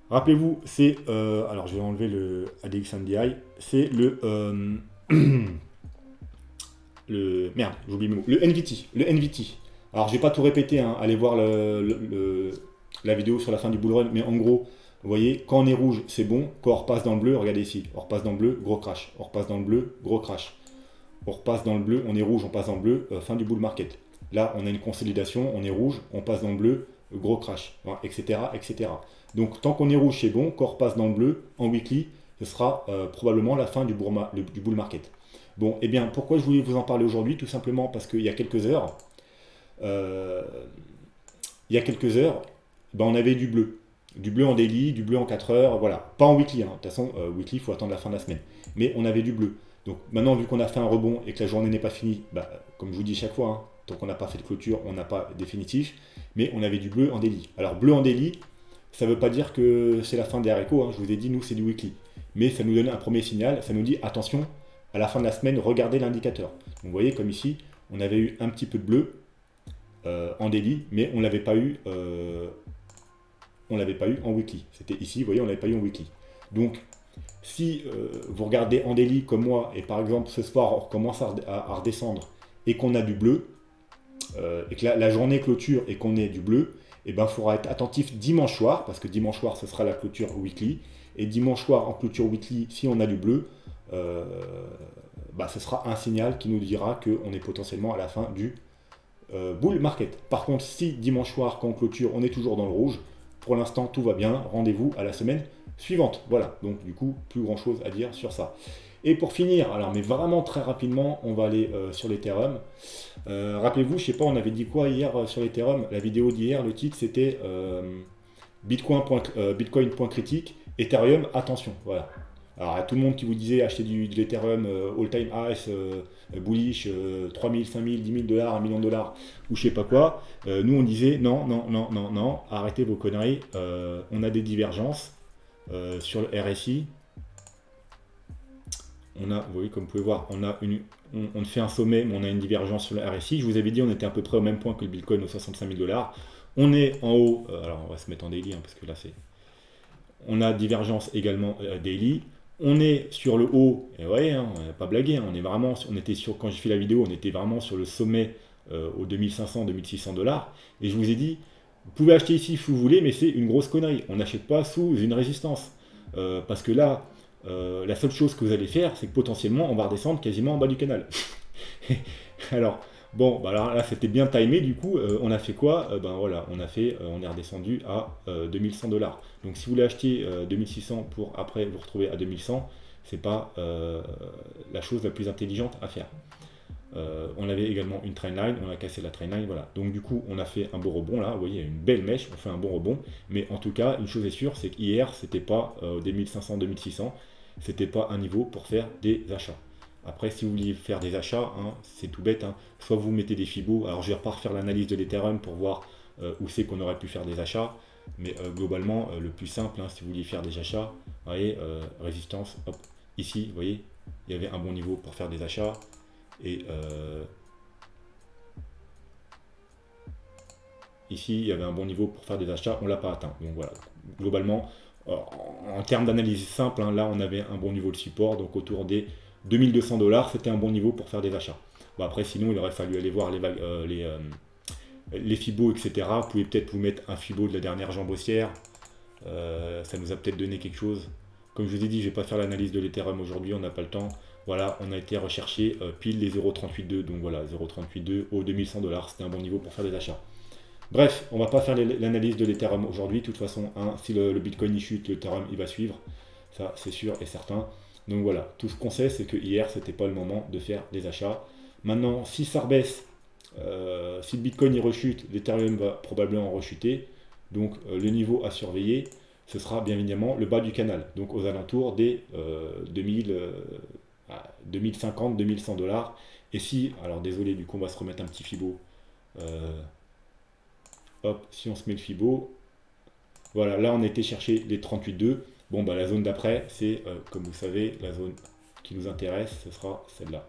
Rappelez-vous, c'est... alors, je vais enlever le ADX NDI. C'est le... merde, j'oublie mes mots. Le NVT. Le NVT. Alors, je ne vais pas tout répéter, hein. Allez voir la vidéo sur la fin du bull run, mais en gros, vous voyez, quand on est rouge, c'est bon. Quand on repasse dans le bleu, regardez ici, on repasse dans le bleu, gros crash. On repasse dans le bleu, gros crash. On repasse dans le bleu, on est rouge, on passe dans le bleu, fin du bull market. Là, on a une consolidation, on est rouge, on passe dans le bleu, gros crash, etc., etc. Donc, tant qu'on est rouge, c'est bon. Quand on repasse dans le bleu, en weekly, ce sera probablement la fin du bull market. Bon, eh bien, pourquoi je voulais vous en parler aujourd'hui? Tout simplement parce qu'il y a quelques heures, on avait du bleu. Du bleu en daily, du bleu en 4 heures, voilà. Pas en weekly, hein. De toute façon, weekly, il faut attendre la fin de la semaine. Mais on avait du bleu. Donc maintenant, vu qu'on a fait un rebond et que la journée n'est pas finie, comme je vous dis chaque fois, hein, tant qu'on n'a pas fait de clôture, on n'a pas définitif. Mais on avait du bleu en daily. Alors, bleu en daily, ça ne veut pas dire que c'est la fin des haricots, hein. Je vous ai dit, nous, c'est du weekly. Mais ça nous donne un premier signal, ça nous dit, attention, à la fin de la semaine, regardez l'indicateur. Vous voyez, comme ici, on avait eu un petit peu de bleu en daily, mais on ne l'avait pas eu en weekly. C'était ici, vous voyez, on ne l'avait pas eu en weekly. Donc, si vous regardez en daily comme moi, et par exemple ce soir on recommence à redescendre et qu'on a du bleu, et que la journée clôture et qu'on ait du bleu, il faudra être attentif dimanche soir, parce que dimanche soir ce sera la clôture weekly, et dimanche soir en clôture weekly, si on a du bleu, ce sera un signal qui nous dira qu'on est potentiellement à la fin du bull market. Par contre, si dimanche soir, quand on clôture, on est toujours dans le rouge, pour l'instant, tout va bien. Rendez-vous à la semaine suivante. Voilà, donc du coup, plus grand-chose à dire sur ça. Et pour finir, alors mais vraiment très rapidement, on va aller sur l'Ethereum. Rappelez-vous, je sais pas, on avait dit quoi hier sur l'Ethereum? La vidéo d'hier, le titre, c'était Bitcoin point critique, Ethereum, attention. Voilà. Alors, à tout le monde qui vous disait acheter de l'Ethereum all-time highs, bullish, 3000, 5000, 10 000 $, 1 million de dollars, ou je sais pas quoi, nous on disait non, arrêtez vos conneries, on a des divergences sur le RSI. Vous voyez, comme vous pouvez voir, on fait un sommet, mais on a une divergence sur le RSI. Je vous avais dit, on était à peu près au même point que le Bitcoin aux 65 000 $. On est en haut, alors on va se mettre en daily, hein, parce que là c'est... On a divergence également daily. On est sur le haut, et ouais, hein, on n'a pas blagué, hein, on était sur, quand j'ai fait la vidéo, on était vraiment sur le sommet aux 2500-2600 $. Et je vous ai dit, vous pouvez acheter ici si vous voulez, mais c'est une grosse connerie. On n'achète pas sous une résistance. Parce que là, la seule chose que vous allez faire, c'est que potentiellement, on va redescendre quasiment en bas du canal. Alors, bon, là, c'était bien timé, du coup, on a fait quoi? Voilà, on est redescendu à 2100 $. Donc, si vous voulez acheter 2600 pour après vous retrouver à 2100, c'est pas la chose la plus intelligente à faire. On avait également une trendline, on a cassé la trendline, voilà. Donc du coup, on a fait un beau rebond là, vous voyez, une belle mèche, on fait un bon rebond. Mais en tout cas, une chose est sûre, c'est qu'hier, c'était pas des 1500-2600, c'était pas un niveau pour faire des achats. Après, si vous voulez faire des achats, hein, c'est tout bête, hein. Soit vous mettez des Fibos, alors je vais pas refaire l'analyse de l'Ethereum pour voir où c'est qu'on aurait pu faire des achats, mais globalement, le plus simple, hein, si vous voulez faire des achats, vous voyez, résistance, hop, ici, vous voyez, il y avait un bon niveau pour faire des achats, et ici, il y avait un bon niveau pour faire des achats, on ne l'a pas atteint. Donc voilà, globalement, en termes d'analyse simple, hein, là, on avait un bon niveau de support, donc autour des 2200 $, c'était un bon niveau pour faire des achats. Bon, après, sinon, il aurait fallu aller voir les Fibos, etc. Vous pouvez peut-être vous mettre un Fibo de la dernière jambe haussière. Ça nous a peut-être donné quelque chose. Comme je vous ai dit, je ne vais pas faire l'analyse de l'Ethereum aujourd'hui, on n'a pas le temps. Voilà, on a été rechercher pile les 0,382, donc voilà, 0,382 au 2100 $, c'était un bon niveau pour faire des achats. Bref, on ne va pas faire l'analyse de l'Ethereum aujourd'hui. De toute façon, hein, si le Bitcoin y chute, l'Ethereum il va suivre. Ça, c'est sûr et certain. Donc voilà, tout ce qu'on sait, c'est que hier, c'était pas le moment de faire des achats. Maintenant, si ça rebaisse, si le Bitcoin y rechute, l'Ethereum va probablement rechuter. Donc le niveau à surveiller, ce sera bien évidemment le bas du canal. Donc aux alentours des 2050-2100 $. Et si, alors désolé, du coup, on va se remettre un petit Fibo. Hop, si on se met le Fibo, voilà, là on était chercher les 38,2. Bon, bah la zone d'après, c'est, comme vous savez, la zone qui nous intéresse, ce sera celle-là.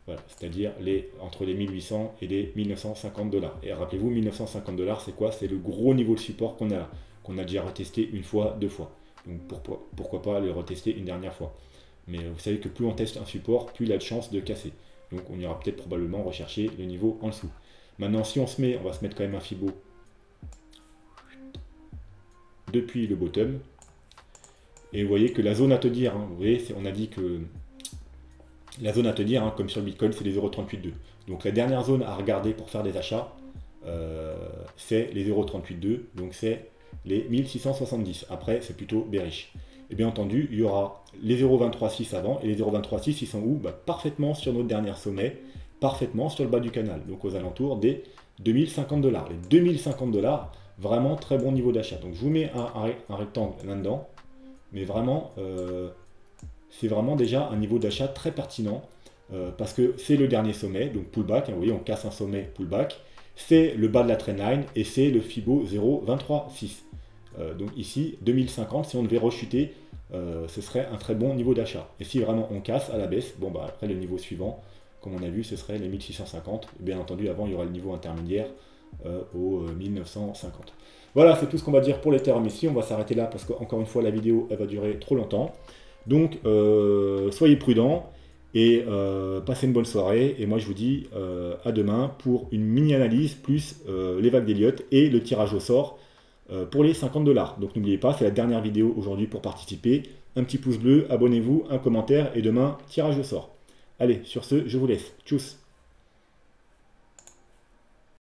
Voilà, c'est-à-dire entre les 1800 et les 1950 $. Et rappelez-vous, 1950 $, c'est quoi? C'est le gros niveau de support qu'on a déjà retesté une fois, deux fois. Donc pourquoi pas le retester une dernière fois. Mais vous savez que plus on teste un support, plus il a de chances de casser. Donc on ira peut-être probablement rechercher le niveau en dessous. Maintenant, si on va se mettre quand même un Fibo depuis le bottom. Et vous voyez que la zone à tenir, hein, vous voyez, on a dit que la zone à tenir, hein, comme sur le Bitcoin, c'est les 0,382. Donc la dernière zone à regarder pour faire des achats, c'est les 0,382, donc c'est les 1670. Après, c'est plutôt bearish. Et bien entendu, il y aura les 0,236 avant, et les 0,236, ils sont où? Bah, parfaitement sur notre dernier sommet, parfaitement sur le bas du canal, donc aux alentours des 2050 $. Les 2050 $, vraiment très bon niveau d'achat. Donc je vous mets un rectangle là-dedans, mais vraiment, c'est vraiment déjà un niveau d'achat très pertinent, parce que c'est le dernier sommet, donc pullback, hein, vous voyez, on casse un sommet, pullback, c'est le bas de la trendline, et c'est le Fibo 0,236. Donc ici, 2050, si on devait rechuter, ce serait un très bon niveau d'achat. Et si vraiment on casse à la baisse, bon bah après le niveau suivant, comme on a vu, ce serait les 1650. Bien entendu, avant, il y aura le niveau intermédiaire au 1950. Voilà, c'est tout ce qu'on va dire pour l'Ethereum ici. On va s'arrêter là parce qu'encore une fois, la vidéo, elle va durer trop longtemps. Donc, soyez prudents et passez une bonne soirée. Et moi, je vous dis à demain pour une mini-analyse plus les vagues d'Elliott et le tirage au sort pour les 50 $. Donc, n'oubliez pas, c'est la dernière vidéo aujourd'hui pour participer. Un petit pouce bleu, abonnez-vous, un commentaire et demain, tirage au sort. Allez, sur ce, je vous laisse. Tchuss!